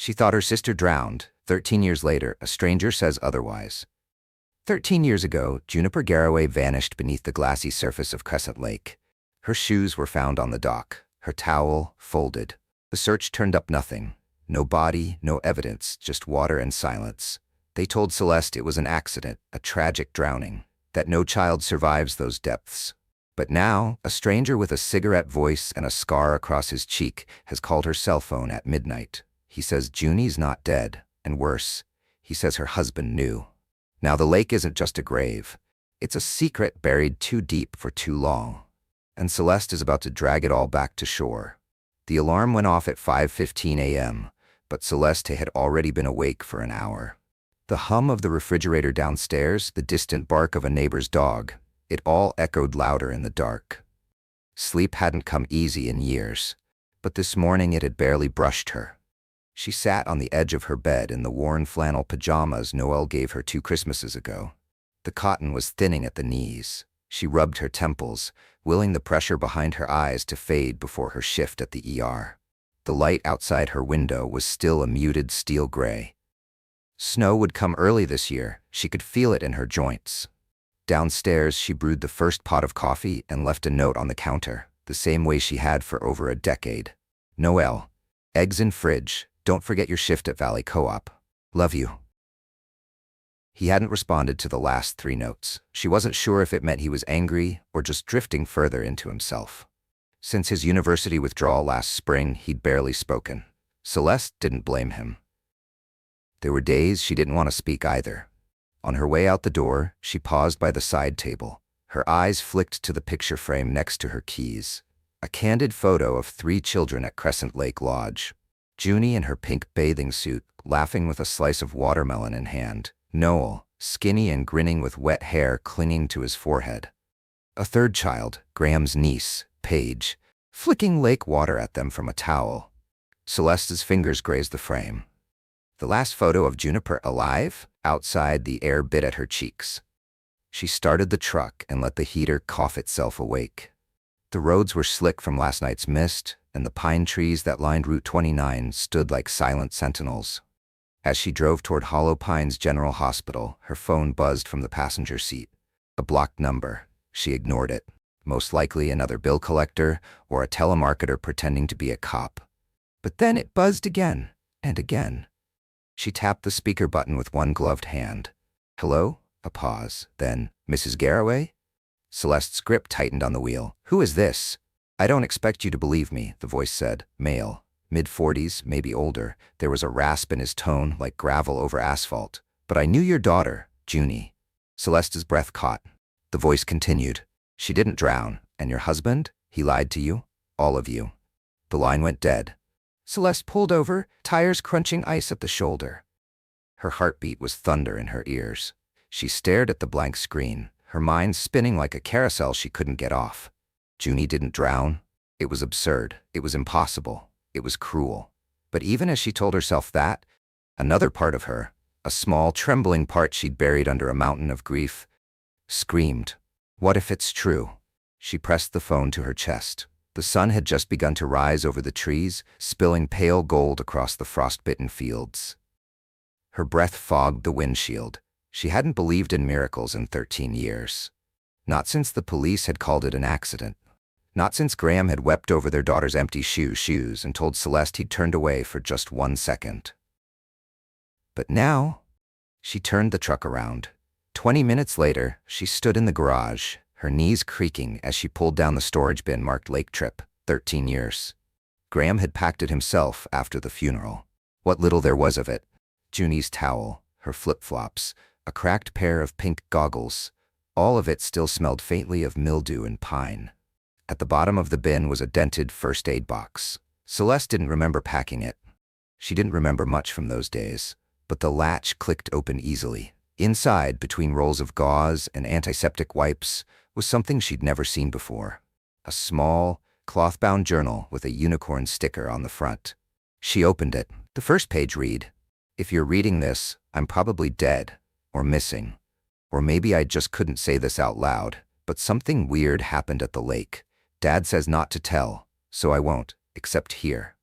She thought her sister drowned. 13 years later, a stranger says otherwise. 13 years ago, Juniper Garraway vanished beneath the glassy surface of Crescent Lake. Her shoes were found on the dock, her towel folded. The search turned up nothing. No body, no evidence, just water and silence. They told Celeste it was an accident, a tragic drowning, that no child survives those depths. But now, a stranger with a cigarette voice and a scar across his cheek has called her cell phone at midnight. He says Junie's not dead, and worse, he says her husband knew. Now the lake isn't just a grave. It's a secret buried too deep for too long. And Celeste is about to drag it all back to shore. The alarm went off at 5:15 a.m., but Celeste had already been awake for an hour. The hum of the refrigerator downstairs, the distant bark of a neighbor's dog, it all echoed louder in the dark. Sleep hadn't come easy in years, but this morning it had barely brushed her. She sat on the edge of her bed in the worn flannel pajamas Noel gave her 2 Christmases ago. The cotton was thinning at the knees. She rubbed her temples, willing the pressure behind her eyes to fade before her shift at the ER. The light outside her window was still a muted steel gray. Snow would come early this year. She could feel it in her joints. Downstairs, she brewed the first pot of coffee and left a note on the counter, the same way she had for over a decade. Noel, eggs in fridge. Don't forget your shift at Valley Co-op. Love you. He hadn't responded to the last 3 notes. She wasn't sure if it meant he was angry or just drifting further into himself. Since his university withdrawal last spring, he'd barely spoken. Celeste didn't blame him. There were days she didn't want to speak either. On her way out the door, she paused by the side table. Her eyes flicked to the picture frame next to her keys. A candid photo of 3 children at Crescent Lake Lodge. Junie in her pink bathing suit, laughing with a slice of watermelon in hand. Noel, skinny and grinning with wet hair clinging to his forehead. A 3rd child, Graham's niece, Paige, flicking lake water at them from a towel. Celeste's fingers grazed the frame. The last photo of Juniper alive, outside, the air bit at her cheeks. She started the truck and let the heater cough itself awake. The roads were slick from last night's mist, and the pine trees that lined Route 29 stood like silent sentinels. As she drove toward Hollow Pines General Hospital, her phone buzzed from the passenger seat. A blocked number. She ignored it. Most likely another bill collector or a telemarketer pretending to be a cop. But then it buzzed again and again. She tapped the speaker button with one gloved hand. Hello? A pause. Then, Mrs. Garraway? Celeste's grip tightened on the wheel. Who is this? I don't expect you to believe me, the voice said. Male. Mid-40s, maybe older. There was a rasp in his tone, like gravel over asphalt. But I knew your daughter, Junie. Celeste's breath caught. The voice continued. She didn't drown. And your husband? He lied to you? All of you. The line went dead. Celeste pulled over, tires crunching ice at the shoulder. Her heartbeat was thunder in her ears. She stared at the blank screen, her mind spinning like a carousel she couldn't get off. Junie didn't drown. It was absurd. It was impossible. It was cruel. But even as she told herself that, another part of her, a small, trembling part she'd buried under a mountain of grief, screamed, "What if it's true?" She pressed the phone to her chest. The sun had just begun to rise over the trees, spilling pale gold across the frostbitten fields. Her breath fogged the windshield. She hadn't believed in miracles in 13 years. Not since the police had called it an accident. Not since Graham had wept over their daughter's empty shoes and told Celeste he'd turned away for just 1 second. But now, she turned the truck around. 20 minutes later, she stood in the garage, her knees creaking as she pulled down the storage bin marked Lake Trip, 13 years. Graham had packed it himself after the funeral. What little there was of it. Junie's towel, her flip-flops, a cracked pair of pink goggles. All of it still smelled faintly of mildew and pine. At the bottom of the bin was a dented first aid box. Celeste didn't remember packing it. She didn't remember much from those days, but the latch clicked open easily. Inside, between rolls of gauze and antiseptic wipes, was something she'd never seen before. A small, cloth-bound journal with a unicorn sticker on the front. She opened it. The first page read, "If you're reading this, I'm probably dead, or missing. Or maybe I just couldn't say this out loud, but something weird happened at the lake. Dad says not to tell, so I won't, except here."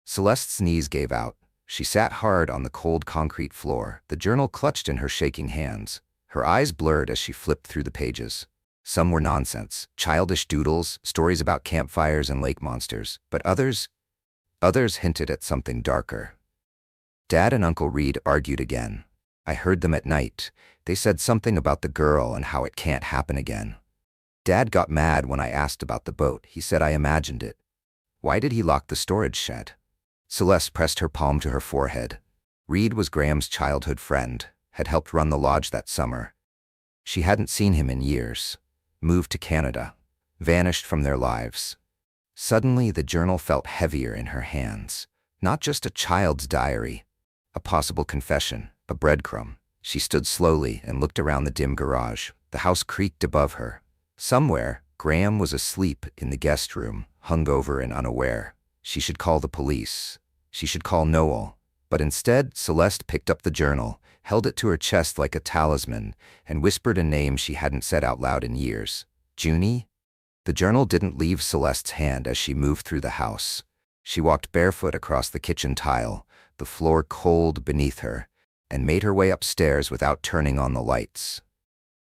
Celeste's knees gave out. She sat hard on the cold concrete floor, the journal clutched in her shaking hands. Her eyes blurred as she flipped through the pages. Some were nonsense, childish doodles, stories about campfires and lake monsters, but others hinted at something darker. Dad and Uncle Reed argued again. I heard them at night. They said something about the girl and how it can't happen again. Dad got mad when I asked about the boat. He said I imagined it. Why did he lock the storage shed? Celeste pressed her palm to her forehead. Reed was Graham's childhood friend, had helped run the lodge that summer. She hadn't seen him in years. Moved to Canada. Vanished from their lives. Suddenly, the journal felt heavier in her hands. Not just a child's diary. A possible confession, a breadcrumb. She stood slowly and looked around the dim garage. The house creaked above her. Somewhere, Graham was asleep in the guest room, hungover and unaware. She should call the police. She should call Noel. But instead, Celeste picked up the journal, held it to her chest like a talisman, and whispered a name she hadn't said out loud in years. Junie? The journal didn't leave Celeste's hand as she moved through the house. She walked barefoot across the kitchen tile, the floor cold beneath her, and made her way upstairs without turning on the lights.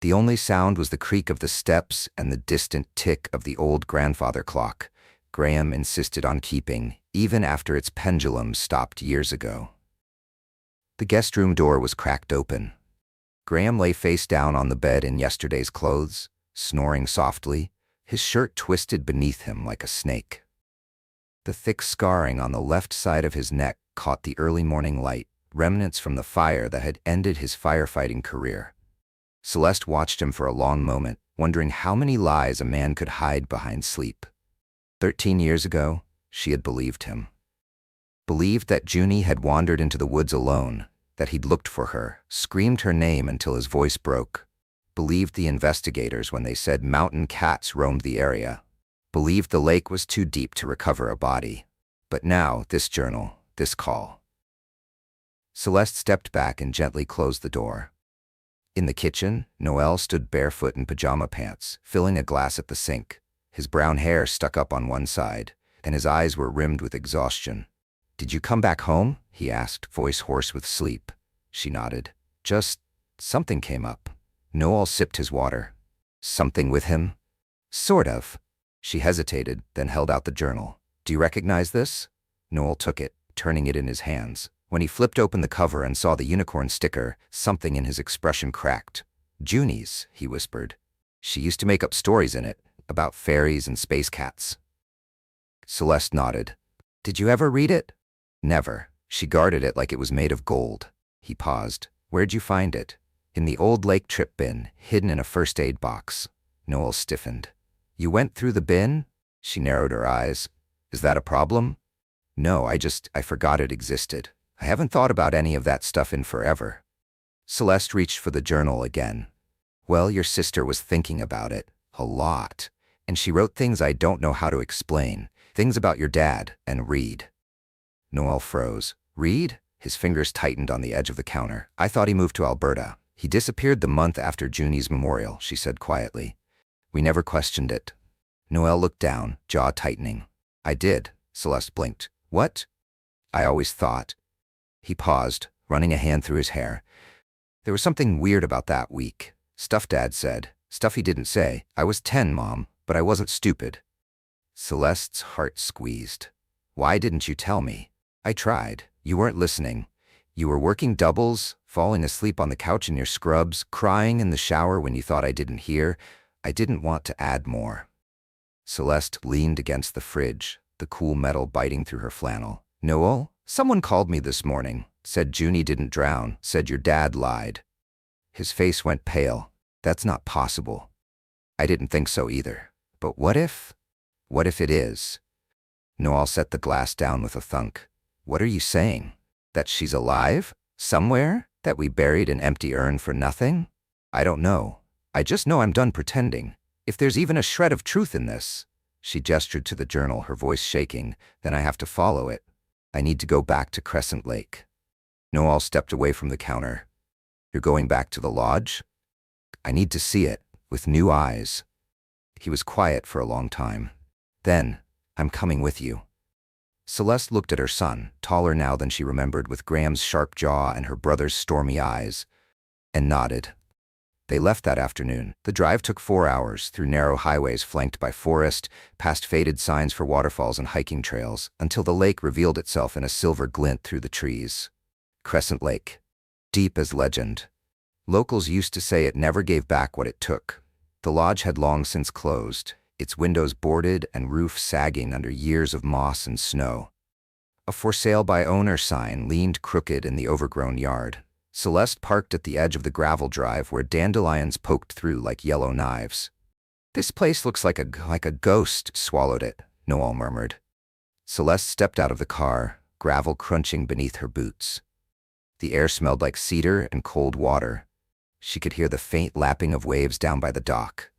The only sound was the creak of the steps and the distant tick of the old grandfather clock Graham insisted on keeping, even after its pendulum stopped years ago. The guest room door was cracked open. Graham lay face down on the bed in yesterday's clothes, snoring softly, his shirt twisted beneath him like a snake. The thick scarring on the left side of his neck caught the early morning light, remnants from the fire that had ended his firefighting career. Celeste watched him for a long moment, wondering how many lies a man could hide behind sleep. 13 years ago, she had believed him. Believed that Junie had wandered into the woods alone, that he'd looked for her, screamed her name until his voice broke. Believed the investigators when they said mountain cats roamed the area. Believed the lake was too deep to recover a body. But now, this journal, this call. Celeste stepped back and gently closed the door. In the kitchen, Noel stood barefoot in pajama pants, filling a glass at the sink. His brown hair stuck up on one side, and his eyes were rimmed with exhaustion. "Did you come back home?" he asked, voice hoarse with sleep. She nodded. "Just something came up." Noel sipped his water. "Something with him?" "Sort of." She hesitated, then held out the journal. "Do you recognize this?" Noel took it, turning it in his hands. When he flipped open the cover and saw the unicorn sticker, something in his expression cracked. "Junie's," he whispered. "She used to make up stories in it, about fairies and space cats." Celeste nodded. "Did you ever read it?" "Never." She guarded it like it was made of gold. He paused. "Where'd you find it?" "In the old lake trip bin, hidden in a first aid box." Noel stiffened. "You went through the bin?" She narrowed her eyes. "Is that a problem?" "No, I forgot it existed. I haven't thought about any of that stuff in forever." Celeste reached for the journal again. "Well, your sister was thinking about it. A lot. And she wrote things I don't know how to explain. Things about your dad and Reed." Noel froze. "Reed?" His fingers tightened on the edge of the counter. "I thought he moved to Alberta. He disappeared the month after Junie's memorial," she said quietly. "We never questioned it." Noel looked down, jaw tightening. "I did." Celeste blinked. "What?" "I always thought." He paused, running a hand through his hair. "There was something weird about that week. Stuff Dad said. Stuff he didn't say. I was 10, Mom, but I wasn't stupid." Celeste's heart squeezed. "Why didn't you tell me?" "I tried. You weren't listening. You were working doubles, falling asleep on the couch in your scrubs, crying in the shower when you thought I didn't hear. I didn't want to add more." Celeste leaned against the fridge, the cool metal biting through her flannel. "Noel, someone called me this morning. Said Junie didn't drown. Said your dad lied." His face went pale. "That's not possible." "I didn't think so either. But what if? What if it is?" Noel set the glass down with a thunk. "What are you saying? That she's alive? Somewhere? That we buried an empty urn for nothing?" "I don't know. I just know I'm done pretending. If there's even a shred of truth in this." She gestured to the journal, her voice shaking. "Then I have to follow it. I need to go back to Crescent Lake." Noel stepped away from the counter. "You're going back to the lodge?" "I need to see it, with new eyes." He was quiet for a long time. Then, "I'm coming with you." Celeste looked at her son, taller now than she remembered, with Graham's sharp jaw and her brother's stormy eyes, and nodded. They left that afternoon. The drive took 4 hours, through narrow highways flanked by forest, past faded signs for waterfalls and hiking trails, until the lake revealed itself in a silver glint through the trees. Crescent Lake. Deep as legend. Locals used to say it never gave back what it took. The lodge had long since closed, its windows boarded and roof sagging under years of moss and snow. A for sale by owner sign leaned crooked in the overgrown yard. Celeste parked at the edge of the gravel drive where dandelions poked through like yellow knives. "This place looks like a ghost swallowed it," Noel murmured. Celeste stepped out of the car, gravel crunching beneath her boots. The air smelled like cedar and cold water. She could hear the faint lapping of waves down by the dock.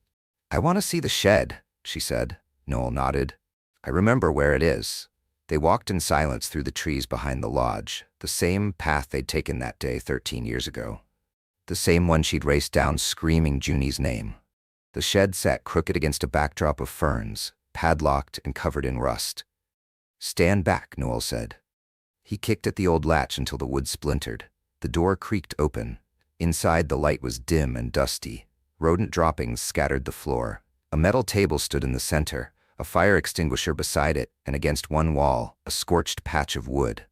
"I want to see the shed," she said. Noel nodded. "I remember where it is." They walked in silence through the trees behind the lodge, the same path they'd taken that day 13 years ago. The same one she'd raced down screaming Junie's name. The shed sat crooked against a backdrop of ferns, padlocked and covered in rust. "Stand back," Noel said. He kicked at the old latch until the wood splintered. The door creaked open. Inside, the light was dim and dusty. Rodent droppings scattered the floor. A metal table stood in the center, a fire extinguisher beside it, and against one wall, a scorched patch of wood.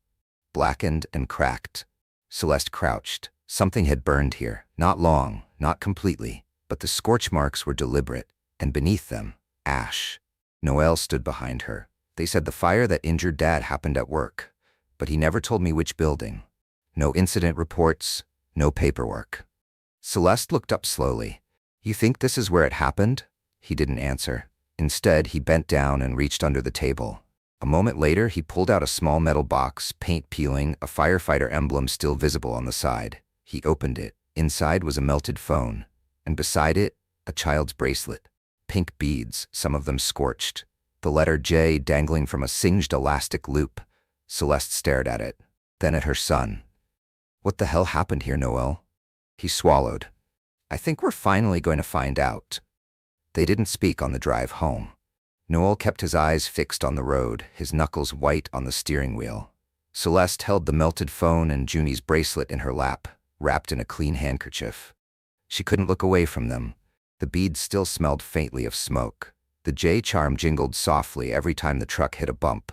Blackened and cracked. Celeste crouched. Something had burned here, not long, not completely, but the scorch marks were deliberate, and beneath them, ash. Noel stood behind her. "They said the fire that injured Dad happened at work, but he never told me which building. No incident reports, no paperwork." Celeste looked up slowly. "You think this is where it happened?" He didn't answer. Instead, he bent down and reached under the table. A moment later, he pulled out a small metal box, paint peeling, a firefighter emblem still visible on the side. He opened it. Inside was a melted phone, and beside it, a child's bracelet. Pink beads, some of them scorched. The letter J dangling from a singed elastic loop. Celeste stared at it, then at her son. "What the hell happened here, Noel?" He swallowed. "I think we're finally going to find out." They didn't speak on the drive home. Noel kept his eyes fixed on the road, his knuckles white on the steering wheel. Celeste held the melted phone and Junie's bracelet in her lap, wrapped in a clean handkerchief. She couldn't look away from them. The beads still smelled faintly of smoke. The J charm jingled softly every time the truck hit a bump.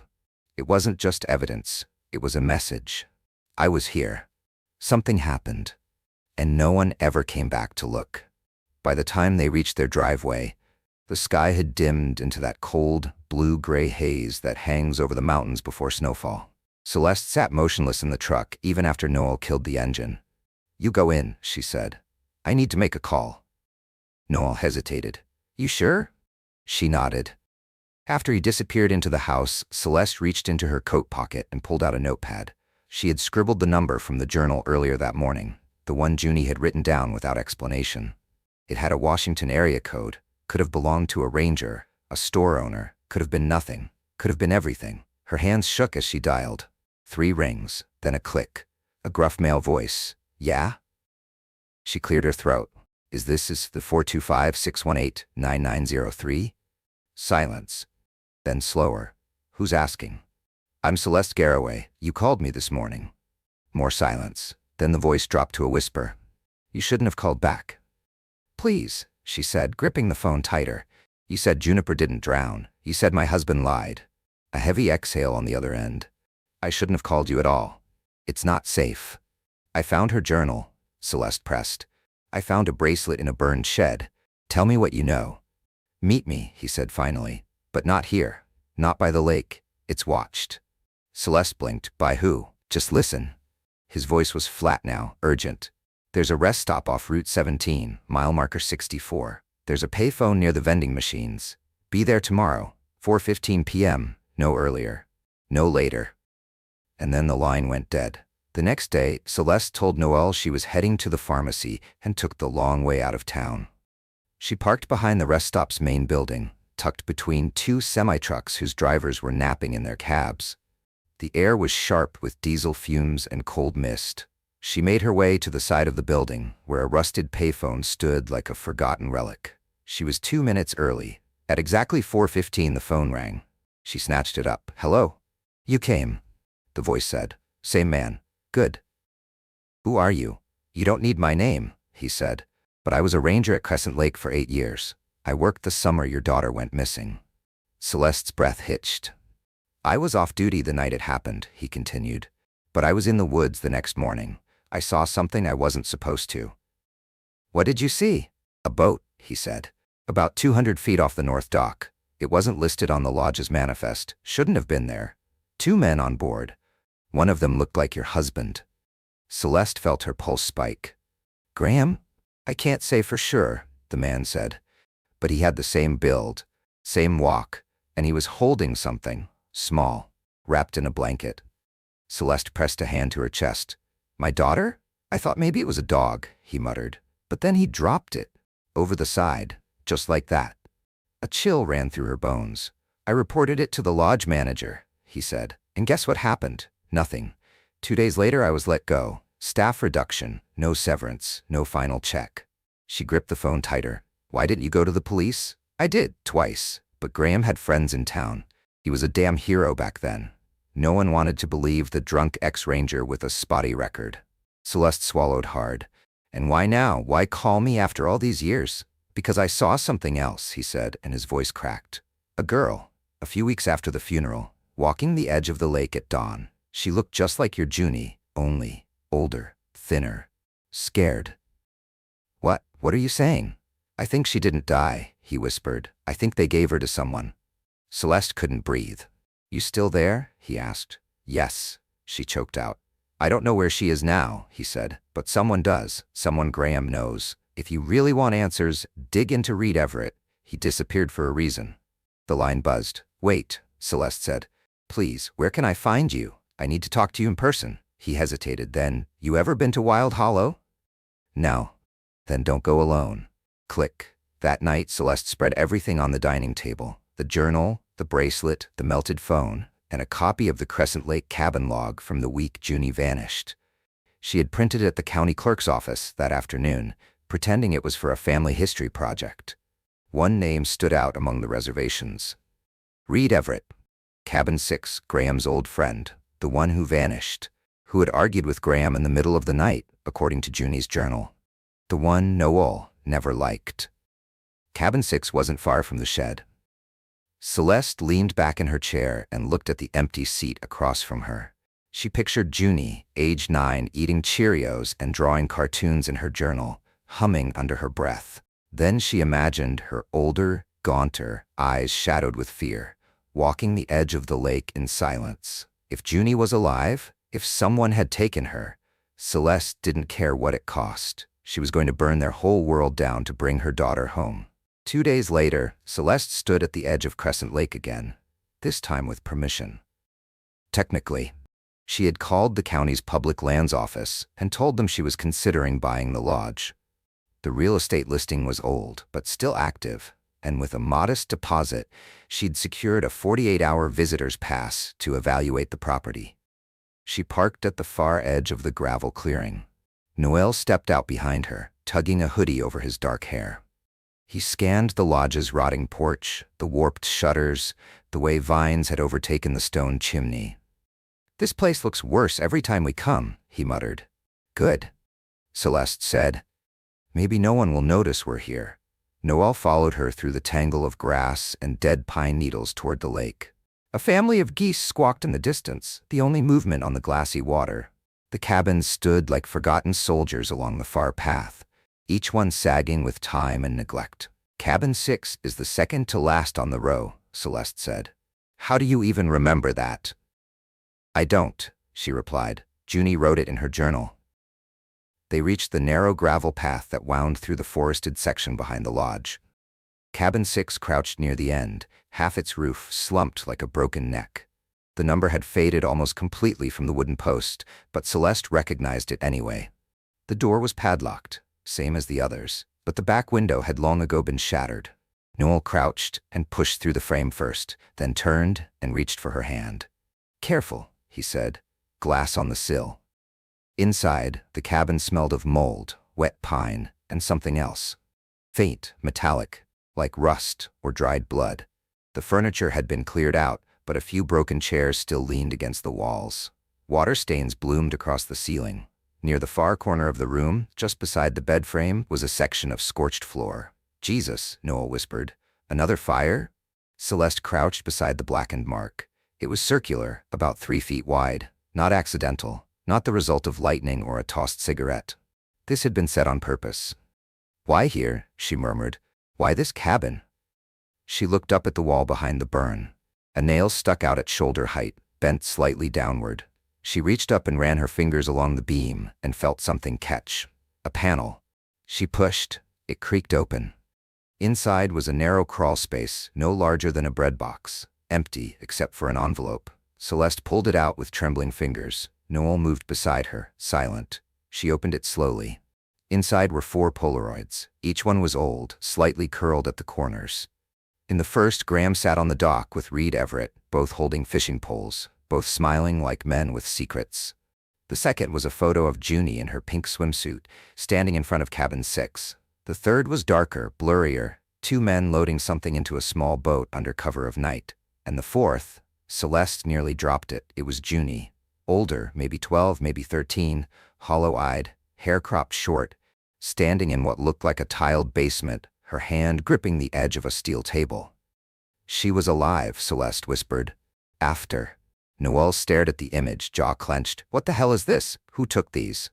It wasn't just evidence, it was a message. "I was here. Something happened." And no one ever came back to look. By the time they reached their driveway, the sky had dimmed into that cold, blue-gray haze that hangs over the mountains before snowfall. Celeste sat motionless in the truck even after Noel killed the engine. "You go in," she said. "I need to make a call." Noel hesitated. "You sure?" She nodded. After he disappeared into the house, Celeste reached into her coat pocket and pulled out a notepad. She had scribbled the number from the journal earlier that morning, the one Junie had written down without explanation. It had a Washington area code, could have belonged to a ranger, a store owner, could have been nothing, could have been everything. Her hands shook as she dialed. 3 rings, then a click. A gruff male voice. "Yeah?" She cleared her throat. Is the 425-618-9903? Silence. Then slower. "Who's asking?" "I'm Celeste Garraway. You called me this morning." More silence. Then the voice dropped to a whisper. "You shouldn't have called back." "Please," she said, gripping the phone tighter. "You said Juniper didn't drown. You said my husband lied." A heavy exhale on the other end. "I shouldn't have called you at all. It's not safe." "I found her journal," Celeste pressed. "I found a bracelet in a burned shed. Tell me what you know." "Meet me," he said finally. "But not here. Not by the lake. It's watched." Celeste blinked. "By who?" "Just listen." His voice was flat now, urgent. "There's a rest stop off Route 17, mile marker 64. There's a payphone near the vending machines. Be there tomorrow, 4:15 p.m., no earlier. No later." And then the line went dead. The next day, Celeste told Noel she was heading to the pharmacy and took the long way out of town. She parked behind the rest stop's main building, tucked between 2 semi-trucks whose drivers were napping in their cabs. The air was sharp with diesel fumes and cold mist. She made her way to the side of the building, where a rusted payphone stood like a forgotten relic. She was 2 minutes early. At exactly 4:15 the phone rang. She snatched it up. "Hello?" You came, the voice said. Same man. Good. Who are you? You don't need my name, he said. But I was a ranger at Crescent Lake for 8 years. I worked the summer your daughter went missing. Celeste's breath hitched. I was off duty the night it happened, he continued. But I was in the woods the next morning. I saw something I wasn't supposed to. What did you see? A boat, he said. About 200 feet off the north dock. It wasn't listed on the lodge's manifest. Shouldn't have been there. 2 men on board. One of them looked like your husband. Celeste felt her pulse spike. Graham? I can't say for sure, the man said. But he had the same build, same walk, and he was holding something, small, wrapped in a blanket. Celeste pressed a hand to her chest. My daughter? I thought maybe it was a dog, he muttered. But then he dropped it, over the side, just like that. A chill ran through her bones. I reported it to the lodge manager, he said. And guess what happened? Nothing. 2 days later I was let go. Staff reduction, no severance, no final check. She gripped the phone tighter. Why didn't you go to the police? I did, twice. But Graham had friends in town. He was a damn hero back then. No one wanted to believe the drunk ex-ranger with a spotty record. Celeste swallowed hard. And why now? Why call me after all these years? Because I saw something else, he said, and his voice cracked. A girl, a few weeks after the funeral, walking the edge of the lake at dawn. She looked just like your Junie, only older, thinner, scared. What are you saying? I think she didn't die, he whispered. I think they gave her to someone. Celeste couldn't breathe. You still there? He asked. Yes, she choked out. I don't know where she is now, he said, but someone does, someone Graham knows. If you really want answers, dig into Reed Everett. He disappeared for a reason. The line buzzed. Wait, Celeste said. Please, where can I find you? I need to talk to you in person. He hesitated. Then, you ever been to Wild Hollow? No. Then don't go alone. Click. That night, Celeste spread everything on the dining table. The journal, the bracelet, the melted phone, and a copy of the Crescent Lake cabin log from the week Junie vanished. She had printed it at the county clerk's office that afternoon, pretending it was for a family history project. One name stood out among the reservations. Reed Everett. Cabin 6, Graham's old friend, the one who vanished, who had argued with Graham in the middle of the night, according to Junie's journal. The one Noel never liked. Cabin 6 wasn't far from the shed. Celeste leaned back in her chair and looked at the empty seat across from her. She pictured Junie, age 9, eating Cheerios and drawing cartoons in her journal, humming under her breath. Then she imagined her older, gaunter eyes shadowed with fear, walking the edge of the lake in silence. If Junie was alive, if someone had taken her, Celeste didn't care what it cost. She was going to burn their whole world down to bring her daughter home. 2 days later, Celeste stood at the edge of Crescent Lake again, this time with permission. Technically, she had called the county's public lands office and told them she was considering buying the lodge. The real estate listing was old, but still active, and with a modest deposit, she'd secured a 48-hour visitor's pass to evaluate the property. She parked at the far edge of the gravel clearing. Noel stepped out behind her, tugging a hoodie over his dark hair. He scanned the lodge's rotting porch, the warped shutters, the way vines had overtaken the stone chimney. This place looks worse every time we come, he muttered. Good, Celeste said. Maybe no one will notice we're here. Noel followed her through the tangle of grass and dead pine needles toward the lake. A family of geese squawked in the distance, the only movement on the glassy water. The cabins stood like forgotten soldiers along the far path, each one sagging with time and neglect. Cabin 6 is the second to last on the row, Celeste said. How do you even remember that? I don't, she replied. Junie wrote it in her journal. They reached the narrow gravel path that wound through the forested section behind the lodge. Cabin 6 crouched near the end, half its roof slumped like a broken neck. The number had faded almost completely from the wooden post, but Celeste recognized it anyway. The door was padlocked, same as the others, but the back window had long ago been shattered. Noel crouched and pushed through the frame first, then turned and reached for her hand. Careful, he said. Glass on the sill. Inside, the cabin smelled of mold, wet pine, and something else. Faint, metallic, like rust or dried blood. The furniture had been cleared out, but a few broken chairs still leaned against the walls. Water stains bloomed across the ceiling. Near the far corner of the room, just beside the bed frame, was a section of scorched floor. "Jesus," Noel whispered. "Another fire?" Celeste crouched beside the blackened mark. It was circular, about 3 feet wide. Not accidental, not the result of lightning or a tossed cigarette. This had been set on purpose. "Why here?" she murmured. "Why this cabin?" She looked up at the wall behind the burn. A nail stuck out at shoulder height, bent slightly downward. She reached up and ran her fingers along the beam and felt something catch. A panel. She pushed. It creaked open. Inside was a narrow crawl space, no larger than a bread box, empty except for an envelope. Celeste pulled it out with trembling fingers. Noel moved beside her, silent. She opened it slowly. Inside were 4 Polaroids. Each one was old, slightly curled at the corners. In the first, Graham sat on the dock with Reed Everett, both holding fishing poles, both smiling like men with secrets. The second was a photo of Junie in her pink swimsuit, standing in front of cabin 6. The third was darker, blurrier, 2 men loading something into a small boat under cover of night. And the fourth, Celeste nearly dropped it. It was Junie. Older, maybe 12, maybe 13, hollow-eyed, hair cropped short, standing in what looked like a tiled basement, her hand gripping the edge of a steel table. "She was alive," Celeste whispered. "After." Noel stared at the image, jaw clenched. "What the hell is this? Who took these?"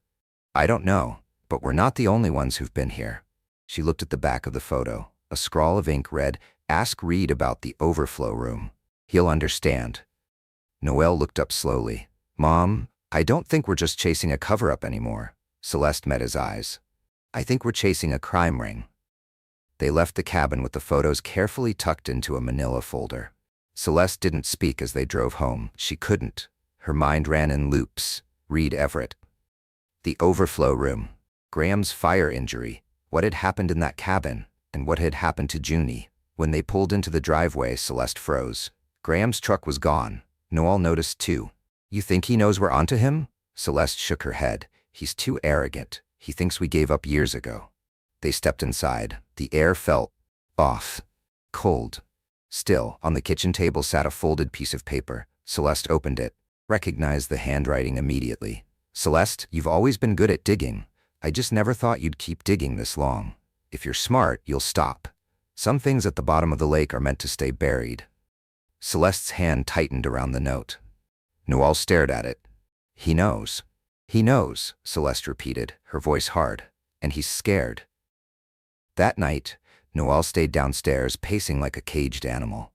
"I don't know, but we're not the only ones who've been here." She looked at the back of the photo. A scrawl of ink read, "Ask Reed about the overflow room. He'll understand." Noel looked up slowly. "Mom, I don't think we're just chasing a cover-up anymore." Celeste met his eyes. "I think we're chasing a crime ring." They left the cabin with the photos carefully tucked into a manila folder. Celeste didn't speak as they drove home. She couldn't. Her mind ran in loops. Reed Everett. The overflow room. Graham's fire injury. What had happened in that cabin? And what had happened to Junie? When they pulled into the driveway, Celeste froze. Graham's truck was gone. Noel noticed too. "You think he knows we're onto him?" Celeste shook her head. "He's too arrogant. He thinks we gave up years ago." They stepped inside. The air felt off. Cold. Still, on the kitchen table sat a folded piece of paper. Celeste opened it. Recognized the handwriting immediately. "Celeste, you've always been good at digging. I just never thought you'd keep digging this long. If you're smart, you'll stop. Some things at the bottom of the lake are meant to stay buried." Celeste's hand tightened around the note. Noel stared at it. "He knows." "He knows," Celeste repeated, her voice hard. "And he's scared." That night, Noel stayed downstairs, pacing like a caged animal.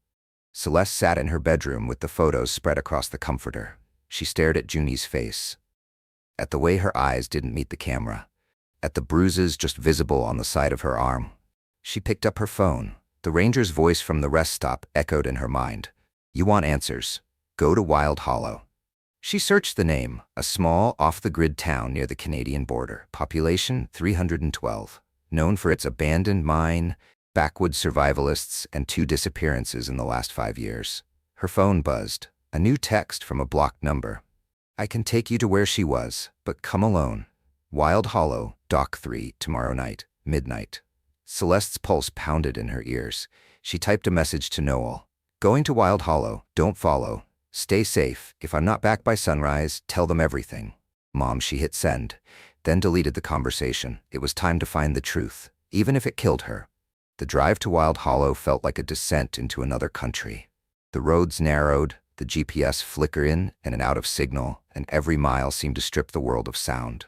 Celeste sat in her bedroom with the photos spread across the comforter. She stared at Junie's face. At the way her eyes didn't meet the camera. At the bruises just visible on the side of her arm. She picked up her phone. The ranger's voice from the rest stop echoed in her mind. "You want answers? Go to Wild Hollow." She searched the name, a small, off-the-grid town near the Canadian border. Population 312. Known for its abandoned mine, backwoods survivalists, and 2 disappearances in the last 5 years. Her phone buzzed. A new text from a blocked number. "I can take you to where she was, but come alone. Wild Hollow, Dock 3, tomorrow night, midnight." Celeste's pulse pounded in her ears. She typed a message to Noel. "Going to Wild Hollow, don't follow. Stay safe. If I'm not back by sunrise, tell them everything." "Mom," she hit send, then deleted the conversation. It was time to find the truth, even if it killed her. The drive to Wild Hollow felt like a descent into another country. The roads narrowed, the GPS flicker in and out of signal, and every mile seemed to strip the world of sound.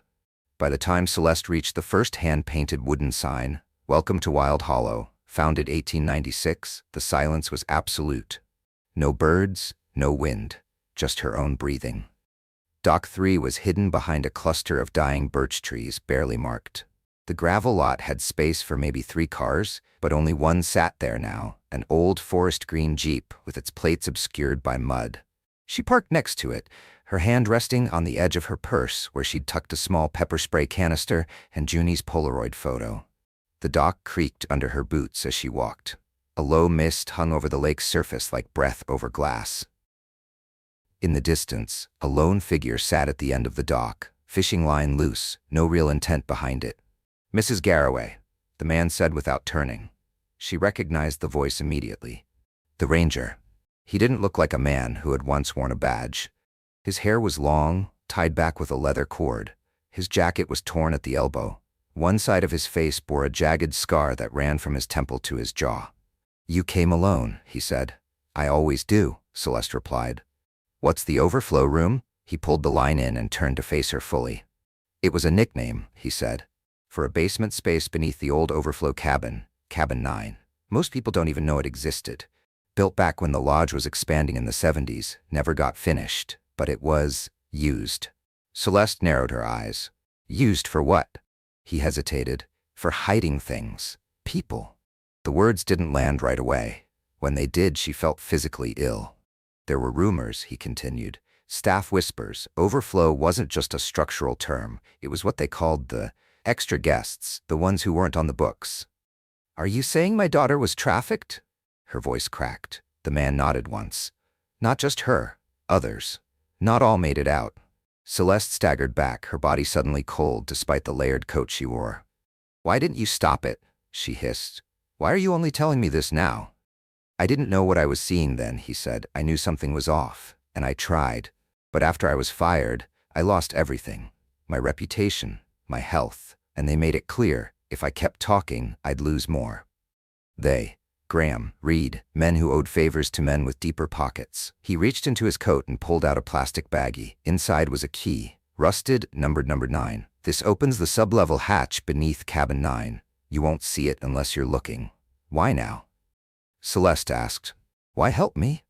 By the time Celeste reached the first hand-painted wooden sign, "Welcome to Wild Hollow," founded 1896, the silence was absolute. No birds, no wind, just her own breathing. Dock 3 was hidden behind a cluster of dying birch trees, barely marked. The gravel lot had space for maybe 3 cars, but only one sat there now, an old forest green Jeep with its plates obscured by mud. She parked next to it, her hand resting on the edge of her purse where she'd tucked a small pepper spray canister and Junie's Polaroid photo. The dock creaked under her boots as she walked. A low mist hung over the lake's surface like breath over glass. In the distance, a lone figure sat at the end of the dock, fishing line loose, no real intent behind it. "Mrs. Garraway," the man said without turning. She recognized the voice immediately. "The ranger." He didn't look like a man who had once worn a badge. His hair was long, tied back with a leather cord. His jacket was torn at the elbow. One side of his face bore a jagged scar that ran from his temple to his jaw. "You came alone," he said. "I always do," Celeste replied. "What's the overflow room?" He pulled the line in and turned to face her fully. "It was a nickname," he said, "for a basement space beneath the old overflow cabin, Cabin 9. Most people don't even know it existed. Built back when the lodge was expanding in the 70s, never got finished, but it was used." Celeste narrowed her eyes. "Used for what?" He hesitated. "For hiding things. People." The words didn't land right away. When they did, she felt physically ill. "There were rumors," he continued. "Staff whispers. Overflow wasn't just a structural term. It was what they called the extra guests, the ones who weren't on the books." "Are you saying my daughter was trafficked?" Her voice cracked. The man nodded once. "Not just her. Others. Not all made it out." Celeste staggered back, her body suddenly cold despite the layered coat she wore. "Why didn't you stop it?" she hissed. "Why are you only telling me this now?" "I didn't know what I was seeing then," he said. "I knew something was off, and I tried. But after I was fired, I lost everything. My reputation, my health, and they made it clear, if I kept talking, I'd lose more." They, Graham, Reed, men who owed favors to men with deeper pockets. He reached into his coat and pulled out a plastic baggie. Inside was a key, rusted, numbered number 9. "This opens the sublevel hatch beneath Cabin 9. You won't see it unless you're looking." "Why now?" Celeste asked. "Why help me?"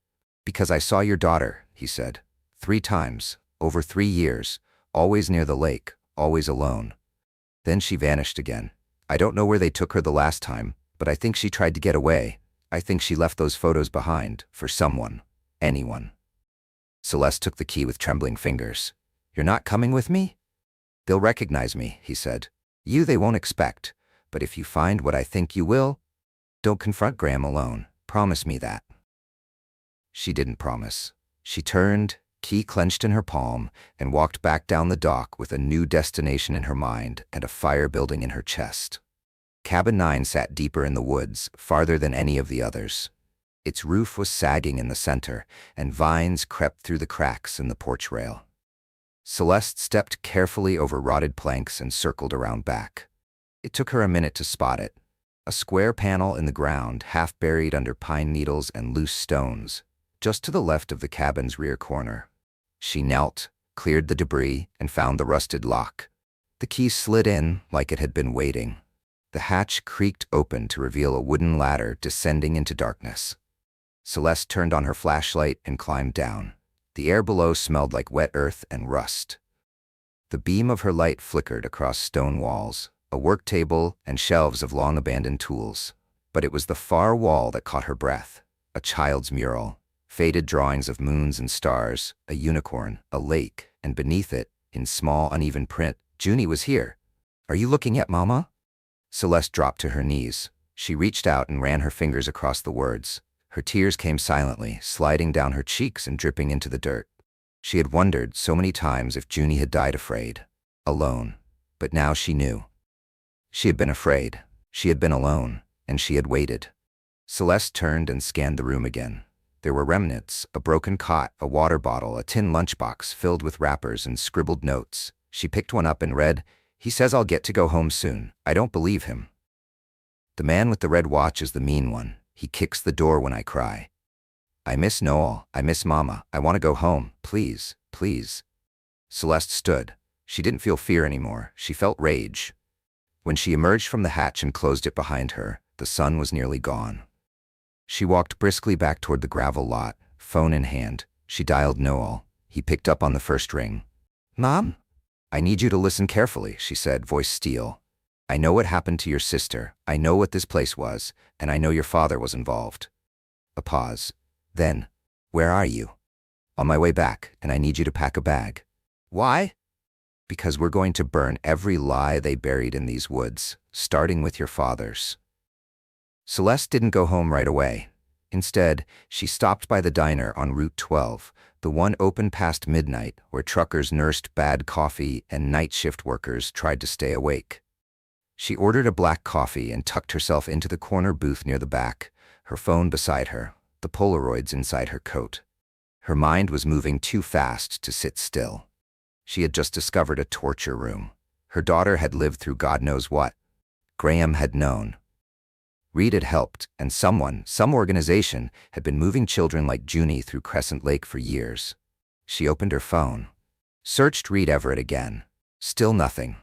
"Because I saw your daughter," he said. 3 times, over 3 years, always near the lake, always alone. Then she vanished again. I don't know where they took her the last time, but I think she tried to get away. I think she left those photos behind, for someone. Anyone." Celeste took the key with trembling fingers. "You're not coming with me?" "They'll recognize me," he said. "You they won't expect. But if you find what I think you will, don't confront Graham alone. Promise me that." She didn't promise. She turned, key clenched in her palm, and walked back down the dock with a new destination in her mind and a fire building in her chest. Cabin 9 sat deeper in the woods, farther than any of the others. Its roof was sagging in the center, and vines crept through the cracks in the porch rail. Celeste stepped carefully over rotted planks and circled around back. It took her a minute to spot it. A square panel in the ground, half buried under pine needles and loose stones, just to the left of the cabin's rear corner. She knelt, cleared the debris, and found the rusted lock. The key slid in like it had been waiting. The hatch creaked open to reveal a wooden ladder descending into darkness. Celeste turned on her flashlight and climbed down. The air below smelled like wet earth and rust. The beam of her light flickered across stone walls, a work table, and shelves of long-abandoned tools. But it was the far wall that caught her breath. A child's mural, faded drawings of moons and stars, a unicorn, a lake, and beneath it, in small, uneven print, "Junie was here. Are you looking at Mama?" Celeste dropped to her knees. She reached out and ran her fingers across the words. Her tears came silently, sliding down her cheeks and dripping into the dirt. She had wondered so many times if Junie had died afraid, alone. But now she knew. She had been afraid. She had been alone, and she had waited. Celeste turned and scanned the room again. There were remnants, a broken cot, a water bottle, a tin lunchbox filled with wrappers and scribbled notes. She picked one up and read, "He says I'll get to go home soon. I don't believe him. The man with the red watch is the mean one. He kicks the door when I cry. I miss Noel. I miss Mama. I want to go home. Please, please." Celeste stood. She didn't feel fear anymore. She felt rage. When she emerged from the hatch and closed it behind her, the sun was nearly gone. She walked briskly back toward the gravel lot, phone in hand. She dialed Noel. He picked up on the first ring. "Mom?" "I need you to listen carefully," she said, voice steel. "I know what happened to your sister. I know what this place was, and I know your father was involved." A pause. Then, "Where are you?" "On my way back, and I need you to pack a bag." "Why?" "Because we're going to burn every lie they buried in these woods, starting with your father's." Celeste didn't go home right away. Instead, she stopped by the diner on Route 12, the one open past midnight where truckers nursed bad coffee and night shift workers tried to stay awake. She ordered a black coffee and tucked herself into the corner booth near the back, her phone beside her. the Polaroids inside her coat. Her mind was moving too fast to sit still. She had just discovered a torture room. Her daughter had lived through God knows what. Graham had known. Reed had helped, and some organization, had been moving children like Junie through Crescent Lake for years. She opened her phone. Searched Reed Everett again. Still nothing.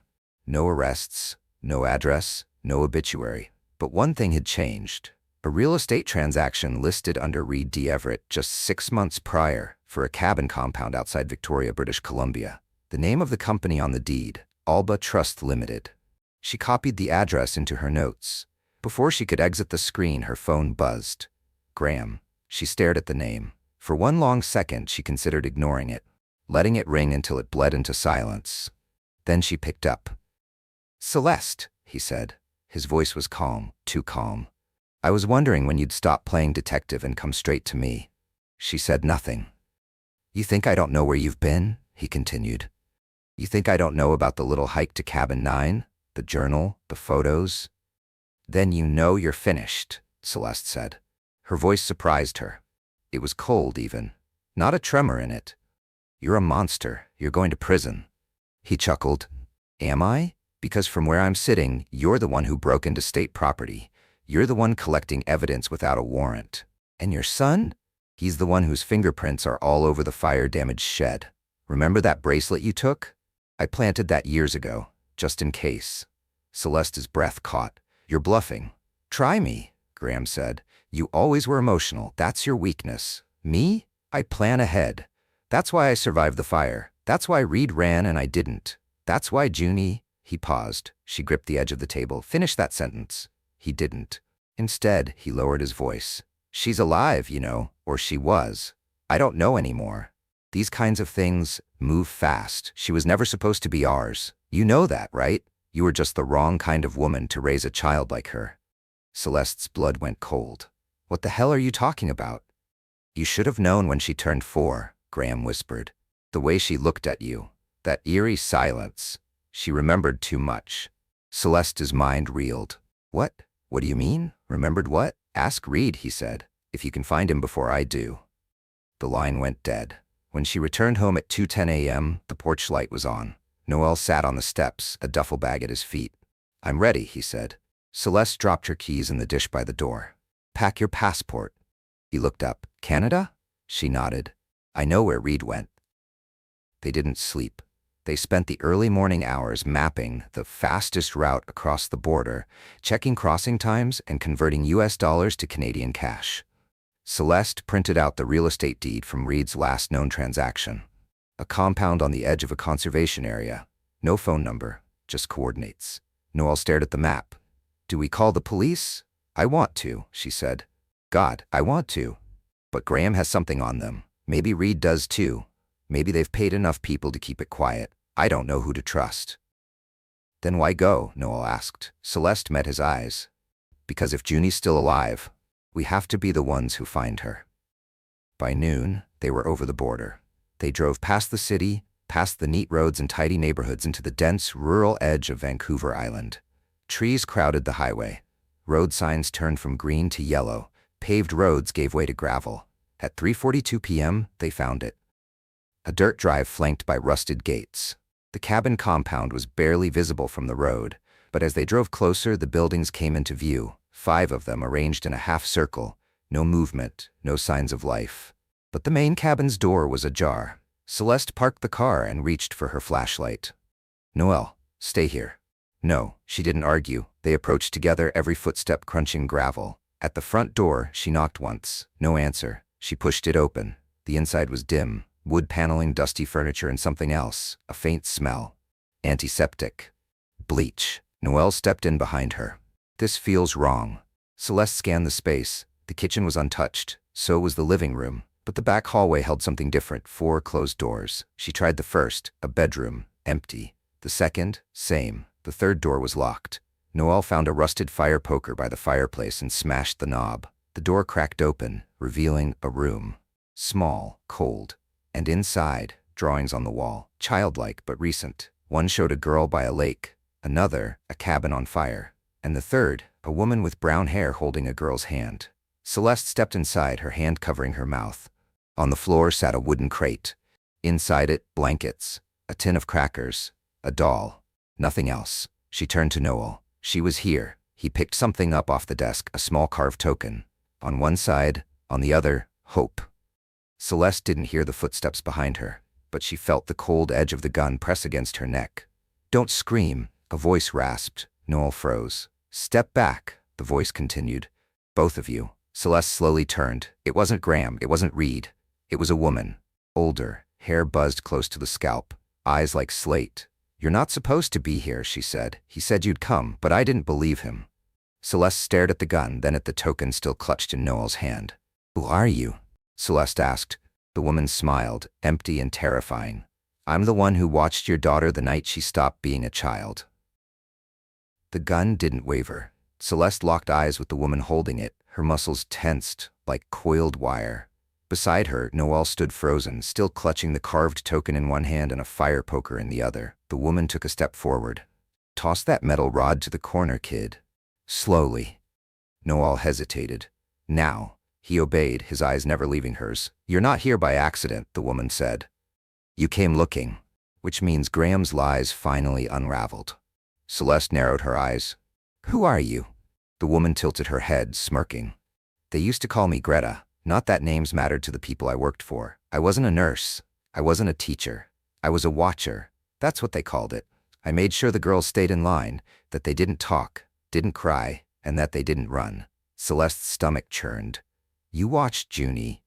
No arrests, no address, no obituary. But one thing had changed. A real estate transaction listed under Reed D. Everett just 6 months prior for a cabin compound outside Victoria, British Columbia. The name of the company on the deed, Alba Trust Limited. She copied the address into her notes. Before she could exit the screen, her phone buzzed. Graham. She stared at the name. For one long second, she considered ignoring it, letting it ring until it bled into silence. Then she picked up. "Celeste," he said. His voice was calm, too calm. "I was wondering when you'd stop playing detective and come straight to me." She said nothing. "You think I don't know where you've been?" he continued. "You think I don't know about the little hike to Cabin 9, the journal, the photos?" "Then you know you're finished," Celeste said. Her voice surprised her. It was cold even, not a tremor in it. "You're a monster. You're going to prison." He chuckled. "Am I? Because from where I'm sitting, you're the one who broke into state property. You're the one collecting evidence without a warrant. And your son? He's the one whose fingerprints are all over the fire-damaged shed. Remember that bracelet you took? I planted that years ago, just in case." Celeste's breath caught. "You're bluffing." "Try me," Graham said. "You always were emotional. That's your weakness. Me? I plan ahead. That's why I survived the fire. That's why Reed ran and I didn't. That's why Junie—" He paused. She gripped the edge of the table. "Finish that sentence." He didn't. Instead, he lowered his voice. "She's alive, you know, or she was. I don't know anymore. These kinds of things move fast. She was never supposed to be ours. You know that, right? You were just the wrong kind of woman to raise a child like her." Celeste's blood went cold. "What the hell are you talking about?" "You should have known when she turned 4, Graham whispered. "The way she looked at you. That eerie silence. She remembered too much." Celeste's mind reeled. "What? What do you mean? Remembered what?" "Ask Reed," he said, "if you can find him before I do." The line went dead. When she returned home at 2:10 a.m., the porch light was on. Noel sat on the steps, a duffel bag at his feet. "I'm ready," he said. Celeste dropped her keys in the dish by the door. "Pack your passport." He looked up. "Canada?" She nodded. "I know where Reed went." They didn't sleep. They spent the early morning hours mapping the fastest route across the border, checking crossing times and converting US dollars to Canadian cash. Celeste printed out the real estate deed from Reed's last known transaction. A compound on the edge of a conservation area. No phone number, just coordinates. Noel stared at the map. "Do we call the police?" "I want to," she said. "God, I want to. But Graham has something on them. Maybe Reed does too. Maybe they've paid enough people to keep it quiet. I don't know who to trust." "Then why go?" Noel asked. Celeste met his eyes. "Because if Junie's still alive, we have to be the ones who find her." By noon, they were over the border. They drove past the city, past the neat roads and tidy neighborhoods into the dense, rural edge of Vancouver Island. Trees crowded the highway. Road signs turned from green to yellow. Paved roads gave way to gravel. At 3:42 p.m., they found it. A dirt drive flanked by rusted gates. The cabin compound was barely visible from the road, but as they drove closer, the buildings came into view, 5 of them arranged in a half circle. No movement, no signs of life. But the main cabin's door was ajar. Celeste parked the car and reached for her flashlight. "Noel, stay here." No, she didn't argue. They approached together, every footstep crunching gravel. At the front door, she knocked once. No answer. She pushed it open. The inside was dim. Wood paneling, dusty furniture, and something else. A faint smell. Antiseptic. Bleach. Noel stepped in behind her. "This feels wrong." Celeste scanned the space. The kitchen was untouched. So was the living room. But the back hallway held something different. 4 closed doors. She tried the first, a bedroom, empty. The second, same. The third door was locked. Noel found a rusted fire poker by the fireplace and smashed the knob. The door cracked open, revealing a room. Small, cold. And inside, drawings on the wall, childlike but recent. One showed a girl by a lake. Another, a cabin on fire. And the third, a woman with brown hair holding a girl's hand. Celeste stepped inside, her hand covering her mouth. On the floor sat a wooden crate. Inside it, blankets, a tin of crackers, a doll. Nothing else. She turned to Noel. She was here. He picked something up off the desk, a small carved token. On one side, on the other, hope. Celeste didn't hear the footsteps behind her, but she felt the cold edge of the gun press against her neck. "Don't scream," a voice rasped. Noel froze. "Step back," the voice continued. "Both of you." Celeste slowly turned. It wasn't Graham, it wasn't Reed. It was a woman. Older, hair buzzed close to the scalp, eyes like slate. "You're not supposed to be here," she said. "He said you'd come, but I didn't believe him." Celeste stared at the gun, then at the token still clutched in Noel's hand. "Who are you?" Celeste asked. The woman smiled, empty and terrifying. "I'm the one who watched your daughter the night she stopped being a child." The gun didn't waver. Celeste locked eyes with the woman holding it, her muscles tensed like coiled wire. Beside her, Noel stood frozen, still clutching the carved token in one hand and a fire poker in the other. The woman took a step forward. "Toss that metal rod to the corner, kid." Slowly. Noel hesitated. "Now." He obeyed, his eyes never leaving hers. "You're not here by accident," the woman said. "You came looking." Which means Graham's lies finally unraveled. Celeste narrowed her eyes. "Who are you?" The woman tilted her head, smirking. "They used to call me Greta. Not that names mattered to the people I worked for. I wasn't a nurse. I wasn't a teacher. I was a watcher. That's what they called it. I made sure the girls stayed in line, that they didn't talk, didn't cry, and that they didn't run." Celeste's stomach churned. "You watched Junie."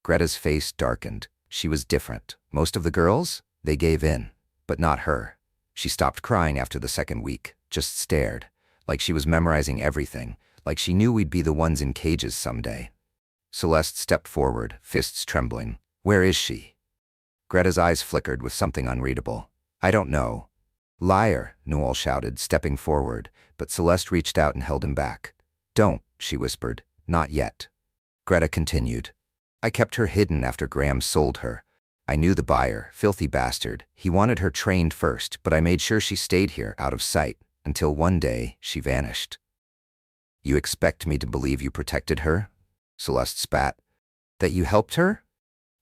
Greta's face darkened. She was different. Most of the girls? They gave in. But not her. She stopped crying after the second week, just stared, like she was memorizing everything, like she knew we'd be the ones in cages someday. Celeste stepped forward, fists trembling. "Where is she?" Greta's eyes flickered with something unreadable. "I don't know." "Liar," Noel shouted, stepping forward, but Celeste reached out and held him back. "Don't," she whispered. "Not yet." Greta continued. "I kept her hidden after Graham sold her. I knew the buyer, filthy bastard. He wanted her trained first, but I made sure she stayed here, out of sight, until one day she vanished." "You expect me to believe you protected her?" Celeste spat. "That you helped her?"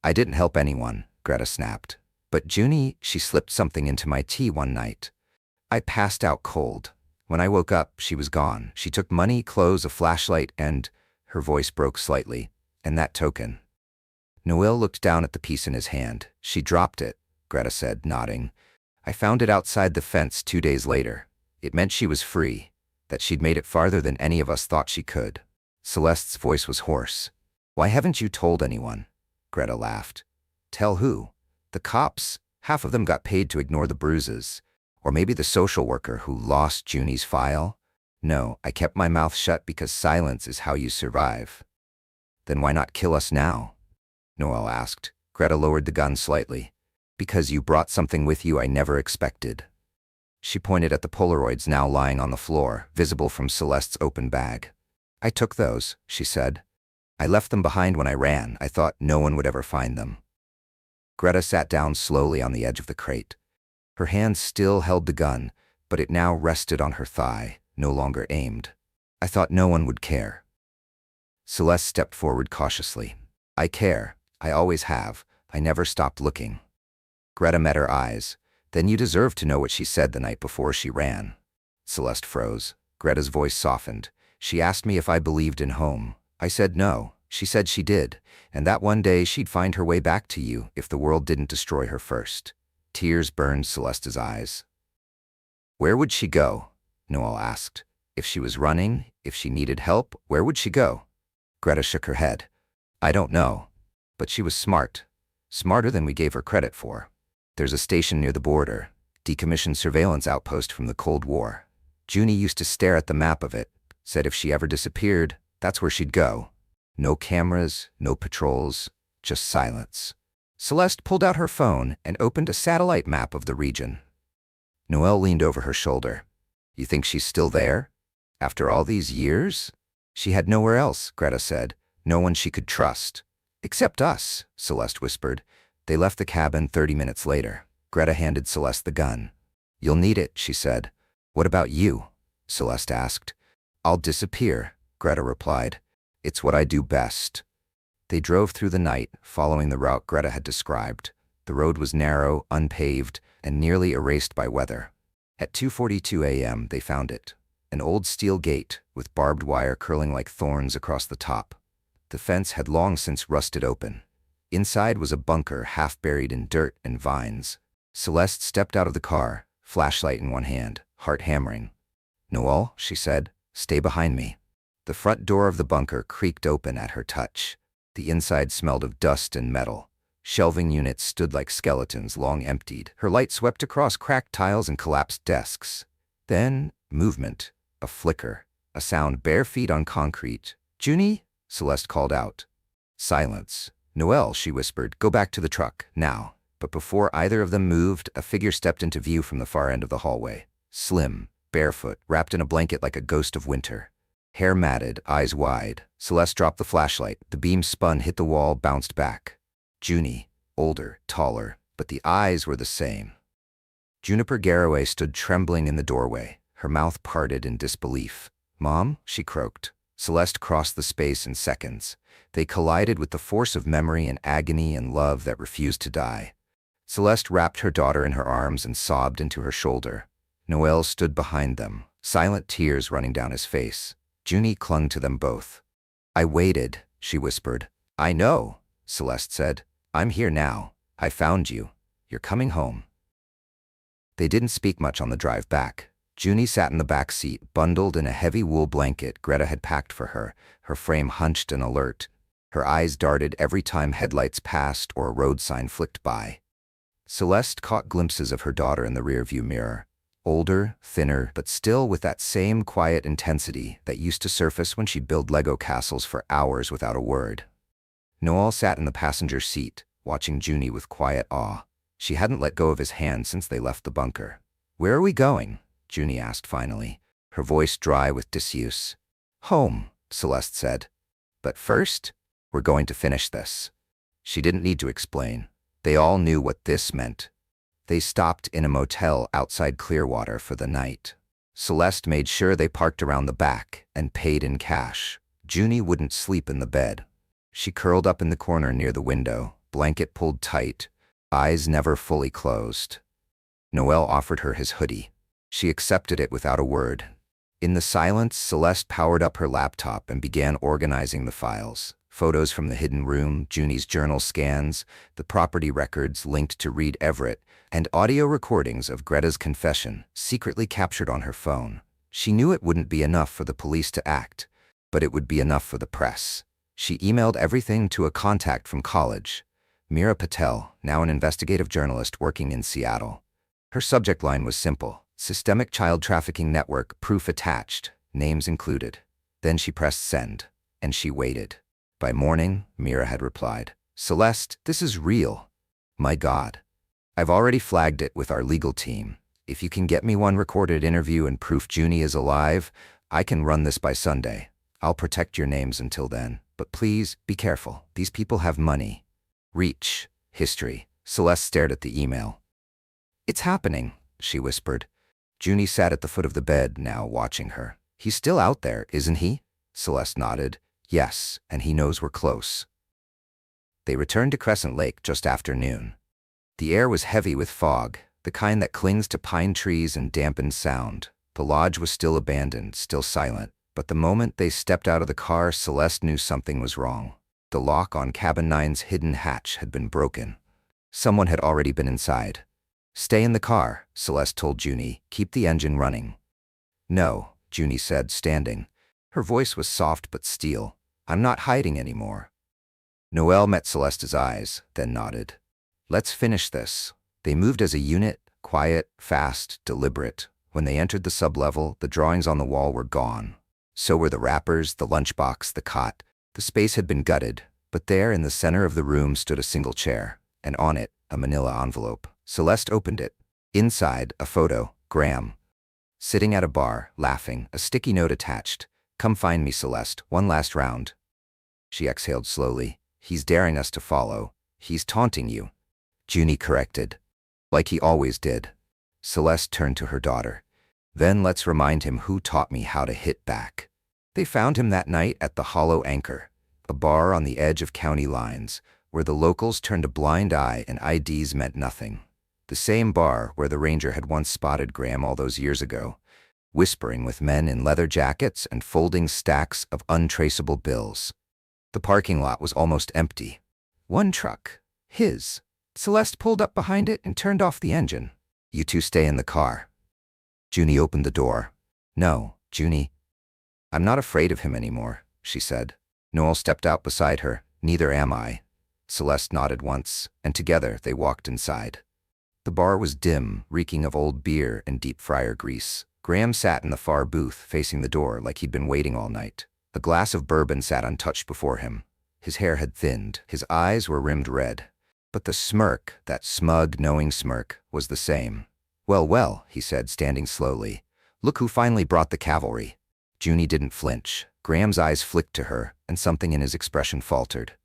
"I didn't help anyone," Greta snapped. "But Junie, she slipped something into my tea one night. I passed out cold. When I woke up, she was gone. She took money, clothes, a flashlight, and—" her voice broke slightly, "and that token." Noel looked down at the piece in his hand. "She dropped it," Greta said, nodding. "I found it outside the fence 2 days later. It meant she was free, that she'd made it farther than any of us thought she could." Celeste's voice was hoarse. "Why haven't you told anyone?" Greta laughed. "Tell who? The cops? Half of them got paid to ignore the bruises. Or maybe the social worker who lost Junie's file? No, I kept my mouth shut because silence is how you survive." "Then why not kill us now?" Noel asked. Greta lowered the gun slightly. "Because you brought something with you I never expected." She pointed at the Polaroids now lying on the floor, visible from Celeste's open bag. "I took those," she said. "I left them behind when I ran. I thought no one would ever find them." Greta sat down slowly on the edge of the crate. Her hand still held the gun, but it now rested on her thigh, no longer aimed. "I thought no one would care." Celeste stepped forward cautiously. "I care. I always have. I never stopped looking." Greta met her eyes. "Then you deserve to know what she said the night before she ran." Celeste froze. Greta's voice softened. "She asked me if I believed in home. I said no. She said she did, and that one day she'd find her way back to you if the world didn't destroy her first." Tears burned Celeste's eyes. "Where would she go?" Noel asked. "If she was running, if she needed help, where would she go?" Greta shook her head. "I don't know. But she was smart. Smarter than we gave her credit for. There's a station near the border, decommissioned surveillance outpost from the Cold War. Junie used to stare at the map of it, said if she ever disappeared, that's where she'd go. No cameras, no patrols, just silence." Celeste pulled out her phone and opened a satellite map of the region. Noel leaned over her shoulder. "You think she's still there? After all these years?" "She had nowhere else," Greta said. "No one she could trust." "Except us," Celeste whispered. They left the cabin 30 minutes later. Greta handed Celeste the gun. "You'll need it," she said. "What about you?" Celeste asked. "I'll disappear," Greta replied. It's what I do best. They drove through the night, following the route Greta had described. The road was narrow, unpaved, and nearly erased by weather. At 2:42 a.m., they found it. An old steel gate, with barbed wire curling like thorns across the top. The fence had long since rusted open. Inside was a bunker half buried in dirt and vines. Celeste stepped out of the car, flashlight in one hand, heart hammering. "Noel," she said, "stay behind me." The front door of the bunker creaked open at her touch. The inside smelled of dust and metal. Shelving units stood like skeletons, long emptied. Her light swept across cracked tiles and collapsed desks. Then, movement, a flicker, a sound, bare feet on concrete. "Junie?" Celeste called out. Silence. "Noel," she whispered, "go back to the truck, now." But before either of them moved, a figure stepped into view from the far end of the hallway. Slim, barefoot, wrapped in a blanket like a ghost of winter. Hair matted, eyes wide. Celeste dropped the flashlight. The beam spun, hit the wall, bounced back. Junie, older, taller, but the eyes were the same. Juniper Garraway stood trembling in the doorway, her mouth parted in disbelief. "Mom?" she croaked. Celeste crossed the space in seconds. They collided with the force of memory and agony and love that refused to die. Celeste wrapped her daughter in her arms and sobbed into her shoulder. Noel stood behind them, silent tears running down his face. Junie clung to them both. "I waited," she whispered. "I know," Celeste said. "I'm here now. I found you. You're coming home." They didn't speak much on the drive back. Junie sat in the back seat, bundled in a heavy wool blanket Greta had packed for her, her frame hunched and alert. Her eyes darted every time headlights passed or a road sign flicked by. Celeste caught glimpses of her daughter in the rearview mirror. Older, thinner, but still with that same quiet intensity that used to surface when she built Lego castles for hours without a word. Noel sat in the passenger seat, watching Junie with quiet awe. She hadn't let go of his hand since they left the bunker. "Where are we going?" Junie asked finally, her voice dry with disuse. "Home," Celeste said. "But first, we're going to finish this." She didn't need to explain. They all knew what this meant. They stopped in a motel outside Clearwater for the night. Celeste made sure they parked around the back and paid in cash. Junie wouldn't sleep in the bed. She curled up in the corner near the window, blanket pulled tight, eyes never fully closed. Noel offered her his hoodie. She accepted it without a word. In the silence, Celeste powered up her laptop and began organizing the files. Photos from the hidden room, Junie's journal scans, the property records linked to Reed Everett, and audio recordings of Greta's confession, secretly captured on her phone. She knew it wouldn't be enough for the police to act, but it would be enough for the press. She emailed everything to a contact from college, Mira Patel, now an investigative journalist working in Seattle. Her subject line was simple: Systemic Child Trafficking Network, proof attached, names included. Then she pressed send, and she waited. By morning, Mira had replied, "Celeste, this is real. My God. I've already flagged it with our legal team. If you can get me one recorded interview and proof Junie is alive, I can run this by Sunday. I'll protect your names until then. But please, be careful. These people have money. Reach. History." Celeste stared at the email. "It's happening," she whispered. Junie sat at the foot of the bed, now watching her. "He's still out there, isn't he?" Celeste nodded. "Yes, and he knows we're close." They returned to Crescent Lake just after noon. The air was heavy with fog, the kind that clings to pine trees and dampens sound. The lodge was still abandoned, still silent, but the moment they stepped out of the car, Celeste knew something was wrong. The lock on Cabin 9's hidden hatch had been broken. Someone had already been inside. "Stay in the car," Celeste told Junie. "Keep the engine running." "No," Junie said, standing. Her voice was soft but steel. "I'm not hiding anymore." Noel met Celeste's eyes, then nodded. "Let's finish this." They moved as a unit, quiet, fast, deliberate. When they entered the sublevel, the drawings on the wall were gone. So were the wrappers, the lunchbox, the cot. The space had been gutted, but there in the center of the room stood a single chair, and on it, a manila envelope. Celeste opened it. Inside, a photo, Graham. Sitting at a bar, laughing, a sticky note attached. "Come find me, Celeste, one last round." She exhaled slowly. "He's daring us to follow. He's taunting you." Junie corrected. "Like he always did." Celeste turned to her daughter. "Then let's remind him who taught me how to hit back." They found him that night at the Hollow Anchor, a bar on the edge of county lines, where the locals turned a blind eye and IDs meant nothing. The same bar where the ranger had once spotted Graham all those years ago, whispering with men in leather jackets and folding stacks of untraceable bills. The parking lot was almost empty. One truck, his. Celeste pulled up behind it and turned off the engine. "You two stay in the car." Junie opened the door. "No, Junie. I'm not afraid of him anymore," she said. Noel stepped out beside her. "Neither am I." Celeste nodded once, and together they walked inside. The bar was dim, reeking of old beer and deep fryer grease. Graham sat in the far booth, facing the door like he'd been waiting all night. A glass of bourbon sat untouched before him. His hair had thinned, his eyes were rimmed red. But the smirk, that smug, knowing smirk, was the same. "Well, well," he said, standing slowly. "Look who finally brought the cavalry." Junie didn't flinch. Graham's eyes flicked to her, and something in his expression faltered.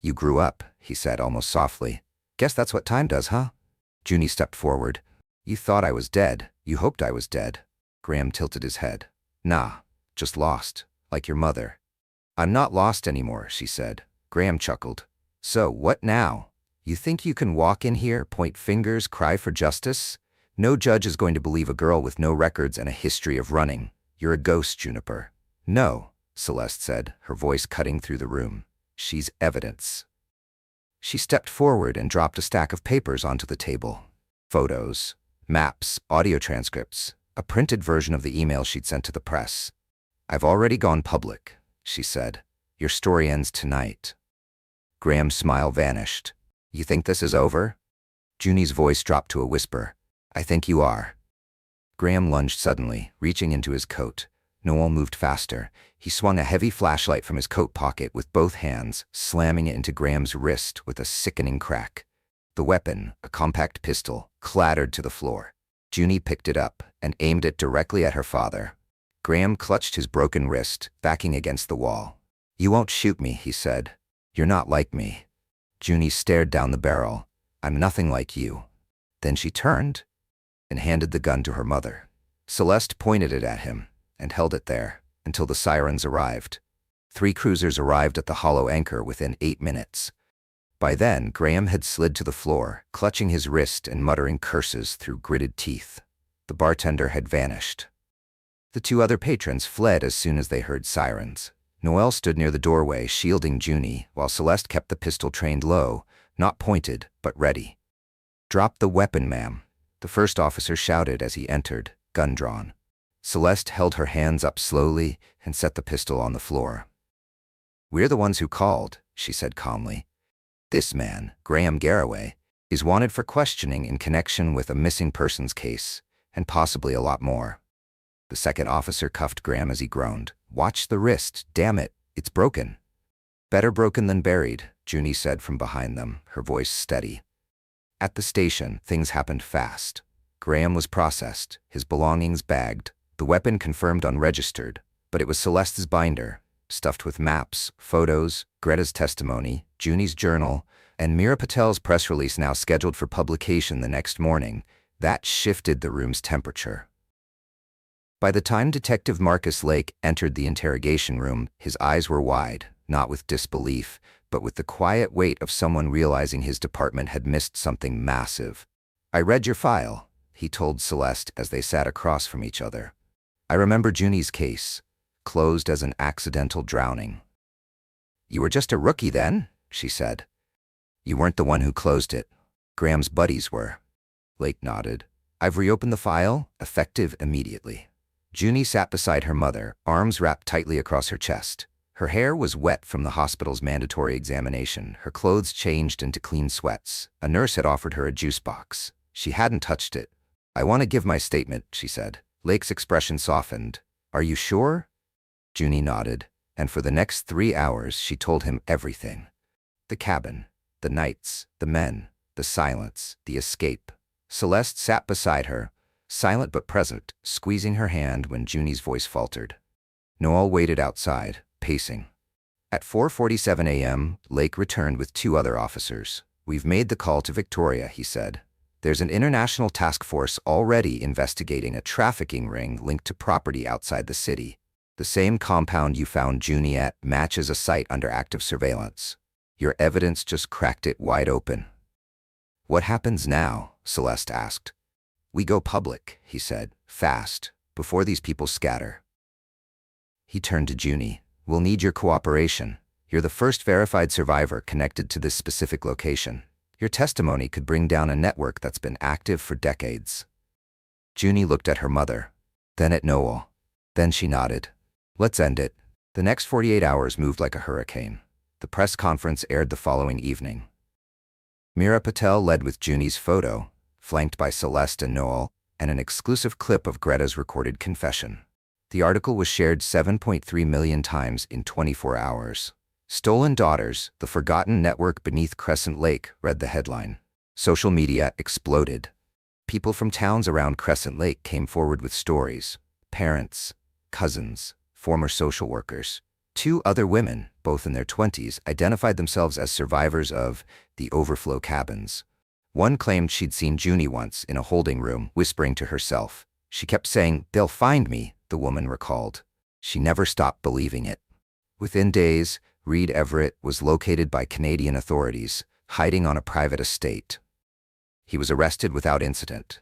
"You grew up," he said almost softly. "Guess that's what time does, huh?" Junie stepped forward. "You thought I was dead. You hoped I was dead." Graham tilted his head. "Nah, just lost, like your mother." "I'm not lost anymore," she said. Graham chuckled. "So, what now? You think you can walk in here, point fingers, cry for justice? No judge is going to believe a girl with no records and a history of running. You're a ghost, Juniper." "No," Celeste said, her voice cutting through the room. "She's evidence." She stepped forward and dropped a stack of papers onto the table. Photos, maps, audio transcripts, a printed version of the email she'd sent to the press. "I've already gone public," she said. "Your story ends tonight." Graham's smile vanished. "You think this is over?" Junie's voice dropped to a whisper. "I think you are." Graham lunged suddenly, reaching into his coat. Noel moved faster. He swung a heavy flashlight from his coat pocket with both hands, slamming it into Graham's wrist with a sickening crack. The weapon, a compact pistol, clattered to the floor. Junie picked it up and aimed it directly at her father. Graham clutched his broken wrist, backing against the wall. "You won't shoot me," he said. "You're not like me." Junie stared down the barrel. "I'm nothing like you." Then she turned and handed the gun to her mother. Celeste pointed it at him and held it there until the sirens arrived. 3 cruisers arrived at the Hollow Anchor within 8 minutes. By then, Graham had slid to the floor, clutching his wrist and muttering curses through gritted teeth. The bartender had vanished. The 2 other patrons fled as soon as they heard sirens. Noel stood near the doorway, shielding Junie, while Celeste kept the pistol trained low, not pointed, but ready. "Drop the weapon, ma'am," the first officer shouted as he entered, gun drawn. Celeste held her hands up slowly and set the pistol on the floor. "We're the ones who called," she said calmly. "This man, Graham Garraway, is wanted for questioning in connection with a missing persons case, and possibly a lot more." The second officer cuffed Graham as he groaned. "Watch the wrist, damn it, it's broken." "Better broken than buried," Junie said from behind them, her voice steady. At the station, things happened fast. Graham was processed, his belongings bagged, the weapon confirmed unregistered, but it was Celeste's binder, stuffed with maps, photos, Greta's testimony, Junie's journal, and Meera Patel's press release now scheduled for publication the next morning. That shifted the room's temperature. By the time Detective Marcus Lake entered the interrogation room, his eyes were wide, not with disbelief, but with the quiet weight of someone realizing his department had missed something massive. "I read your file," he told Celeste as they sat across from each other. "I remember Junie's case, closed as an accidental drowning." "You were just a rookie then," she said. "You weren't the one who closed it. Graham's buddies were." Lake nodded. "I've reopened the file, effective immediately." Junie sat beside her mother, arms wrapped tightly across her chest. Her hair was wet from the hospital's mandatory examination, her clothes changed into clean sweats. A nurse had offered her a juice box. She hadn't touched it. "I want to give my statement," she said. Lake's expression softened. "Are you sure?" Junie nodded, and for the next 3 hours she told him everything. The cabin, the nights, the men, the silence, the escape. Celeste sat beside her, silent but present, squeezing her hand when Junie's voice faltered. Noel waited outside, pacing. At 4:47 a.m., Lake returned with 2 other officers. "We've made the call to Victoria," he said. "There's an international task force already investigating a trafficking ring linked to property outside the city. The same compound you found Junie at matches a site under active surveillance. Your evidence just cracked it wide open." "What happens now?" Celeste asked. "We go public," he said, "fast, before these people scatter." He turned to Junie. "We'll need your cooperation. You're the first verified survivor connected to this specific location. Your testimony could bring down a network that's been active for decades." Junie looked at her mother, then at Noel. Then she nodded. "Let's end it." The next 48 hours moved like a hurricane. The press conference aired the following evening. Meera Patel led with Junie's photo, flanked by Celeste and Noel, and an exclusive clip of Greta's recorded confession. The article was shared 7.3 million times in 24 hours. "Stolen Daughters, the Forgotten Network Beneath Crescent Lake," read the headline. Social media exploded. People from towns around Crescent Lake came forward with stories. Parents, cousins, former social workers. 2 other women, both in their 20s, identified themselves as survivors of the overflow cabins. One claimed she'd seen Junie once in a holding room, whispering to herself. "She kept saying, 'They'll find me,'" the woman recalled. She never stopped believing it. Within days, Reed Everett was located by Canadian authorities, hiding on a private estate. He was arrested without incident.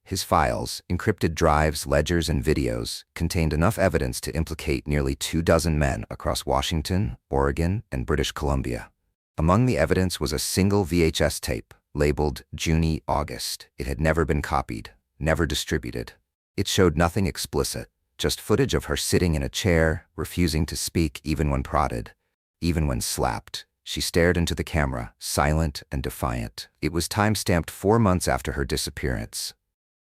His files, encrypted drives, ledgers, and videos, contained enough evidence to implicate nearly 24 men across Washington, Oregon, and British Columbia. Among the evidence was a single VHS tape, labeled Junie August. It had never been copied, never distributed. It showed nothing explicit, just footage of her sitting in a chair, refusing to speak even when prodded. Even when slapped, she stared into the camera, silent and defiant. It was time-stamped 4 months after her disappearance.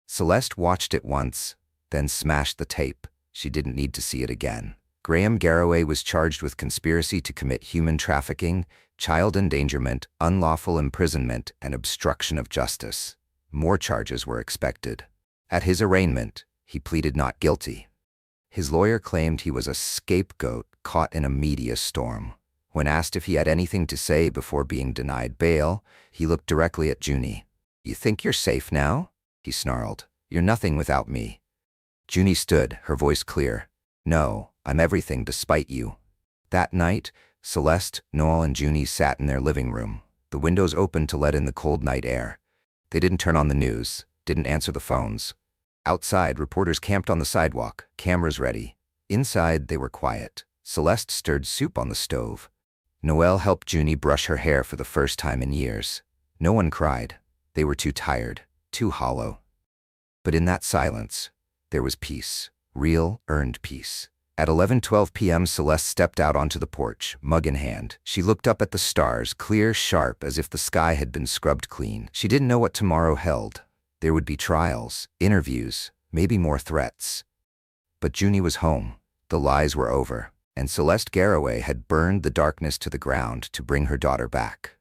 Celeste watched it once, then smashed the tape. She didn't need to see it again. Graham Garraway was charged with conspiracy to commit human trafficking, child endangerment, unlawful imprisonment, and obstruction of justice. More charges were expected. At his arraignment, he pleaded not guilty. His lawyer claimed he was a scapegoat caught in a media storm. When asked if he had anything to say before being denied bail, he looked directly at Junie. "You think you're safe now?" he snarled. "You're nothing without me." Junie stood, her voice clear. "No, I'm everything despite you." That night, Celeste, Noel, and Junie sat in their living room, the windows open to let in the cold night air. They didn't turn on the news, didn't answer the phones. Outside, reporters camped on the sidewalk, cameras ready. Inside, they were quiet. Celeste stirred soup on the stove. Noel helped Junie brush her hair for the first time in years. No one cried. They were too tired, too hollow. But in that silence, there was peace, real, earned peace. At 11:12 p.m., Celeste stepped out onto the porch, mug in hand. She looked up at the stars, clear, sharp, as if the sky had been scrubbed clean. She didn't know what tomorrow held. There would be trials, interviews, maybe more threats. But Junie was home. The lies were over. And Celeste Garraway had burned the darkness to the ground to bring her daughter back.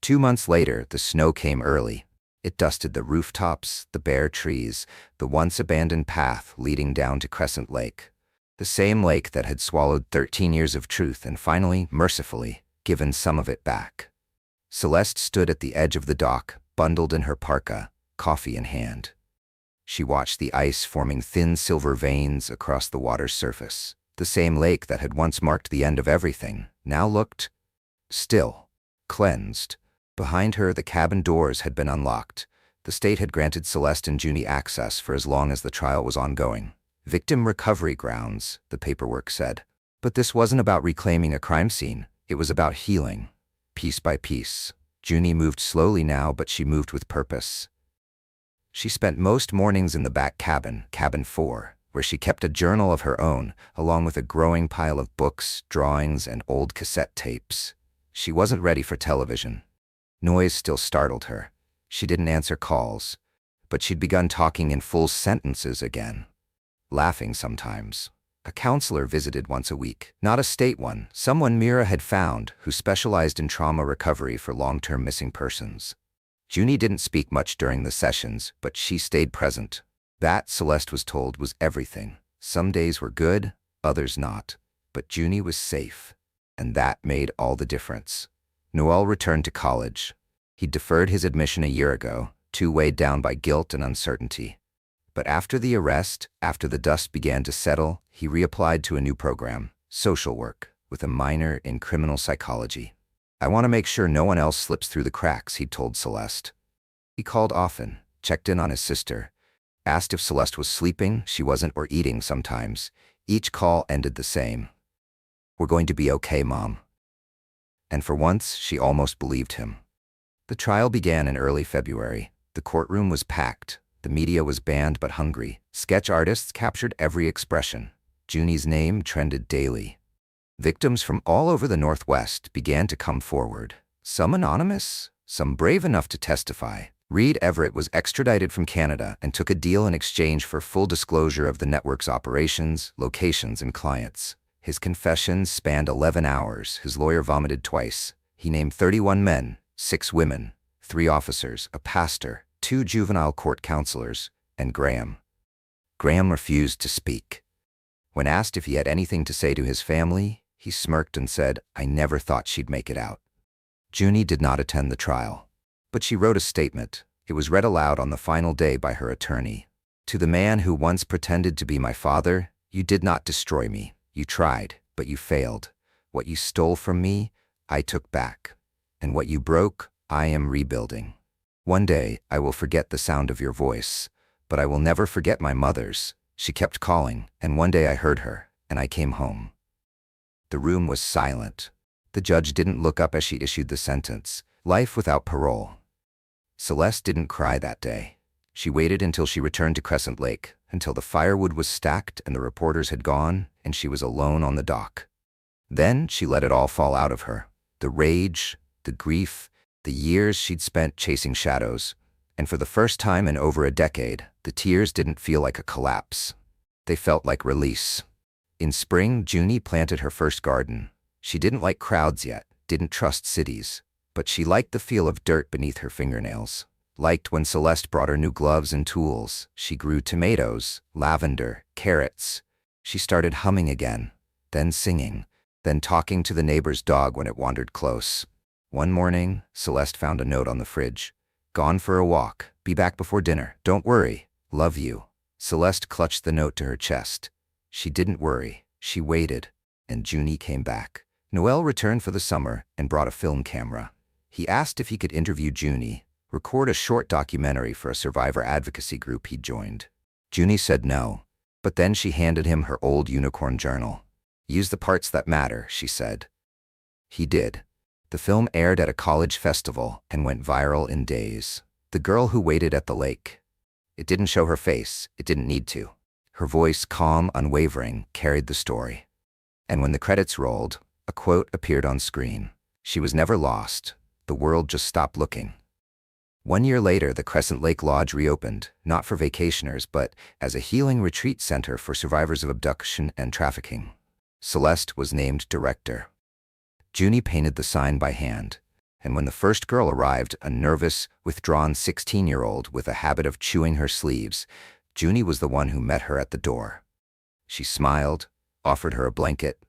2 months later, the snow came early. It dusted the rooftops, the bare trees, the once abandoned path leading down to Crescent Lake. The same lake that had swallowed 13 years of truth and finally, mercifully, given some of it back. Celeste stood at the edge of the dock, bundled in her parka, coffee in hand. She watched the ice forming thin silver veins across the water's surface. The same lake that had once marked the end of everything now looked still, cleansed. Behind her, the cabin doors had been unlocked. The state had granted Celeste and Junie access for as long as the trial was ongoing. Victim recovery grounds, the paperwork said. But this wasn't about reclaiming a crime scene. It was about healing, piece by piece. Junie moved slowly now, but she moved with purpose. She spent most mornings in the back cabin, cabin 4. Where she kept a journal of her own, along with a growing pile of books, drawings, and old cassette tapes. She wasn't ready for television. Noise still startled her. She didn't answer calls, but she'd begun talking in full sentences again, laughing sometimes. A counselor visited once a week, not a state one, someone Meera had found who specialized in trauma recovery for long-term missing persons. Junie didn't speak much during the sessions, but she stayed present. That, Celeste was told, was everything. Some days were good, others not. But Junie was safe, and that made all the difference. Noel returned to college. He'd deferred his admission a year ago, too weighed down by guilt and uncertainty. But after the arrest, after the dust began to settle, he reapplied to a new program, social work, with a minor in criminal psychology. I want to make sure no one else slips through the cracks, he'd told Celeste. He called often, checked in on his sister, asked if Celeste was sleeping, she wasn't, or eating sometimes. Each call ended the same. "We're going to be okay, Mom." And for once, she almost believed him. The trial began in early February. The courtroom was packed. The media was banned but hungry. Sketch artists captured every expression. Junie's name trended daily. Victims from all over the Northwest began to come forward. Some anonymous, some brave enough to testify. Reed Everett was extradited from Canada and took a deal in exchange for full disclosure of the network's operations, locations, and clients. His confessions spanned 11 hours. His lawyer vomited twice. He named 31 men, 6 women, 3 officers, a pastor, 2 juvenile court counselors, and Graham. Graham refused to speak. When asked if he had anything to say to his family, he smirked and said, "I never thought she'd make it out." Junie did not attend the trial, but she wrote a statement. It was read aloud on the final day by her attorney. "To the man who once pretended to be my father, you did not destroy me. You tried, but you failed. What you stole from me, I took back. And what you broke, I am rebuilding. One day, I will forget the sound of your voice, but I will never forget my mother's. She kept calling, and one day I heard her, and I came home." The room was silent. The judge didn't look up as she issued the sentence, life without parole. Celeste didn't cry that day. She waited until she returned to Crescent Lake, until the firewood was stacked and the reporters had gone, and she was alone on the dock. Then she let it all fall out of her. The rage, the grief, the years she'd spent chasing shadows. And for the first time in over a decade, the tears didn't feel like a collapse. They felt like release. In spring, Junie planted her first garden. She didn't like crowds yet, didn't trust cities, but she liked the feel of dirt beneath her fingernails. Liked when Celeste brought her new gloves and tools. She grew tomatoes, lavender, carrots. She started humming again, then singing, then talking to the neighbor's dog when it wandered close. One morning, Celeste found a note on the fridge. "Gone for a walk. Be back before dinner. Don't worry. Love you." Celeste clutched the note to her chest. She didn't worry. She waited, and Junie came back. Noel returned for the summer and brought a film camera. He asked if he could interview Junie, record a short documentary for a survivor advocacy group he'd joined. Junie said no, but then she handed him her old unicorn journal. "Use the parts that matter," she said. He did. The film aired at a college festival and went viral in days. The girl who waited at the lake. It didn't show her face. It didn't need to. Her voice, calm, unwavering, carried the story. And when the credits rolled, a quote appeared on screen. "She was never lost. The world just stopped looking." 1 year later, the Crescent Lake Lodge reopened, not for vacationers, but as a healing retreat center for survivors of abduction and trafficking. Celeste was named director. Junie painted the sign by hand, and when the first girl arrived, a nervous, withdrawn 16-year-old with a habit of chewing her sleeves, Junie was the one who met her at the door. She smiled, offered her a blanket,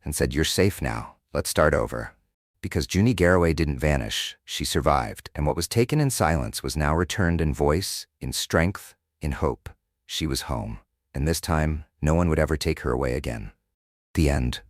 and said, "You're safe now. Let's start over." Because Junie Garraway didn't vanish, she survived, and what was taken in silence was now returned in voice, in strength, in hope. She was home, and this time, no one would ever take her away again. The end.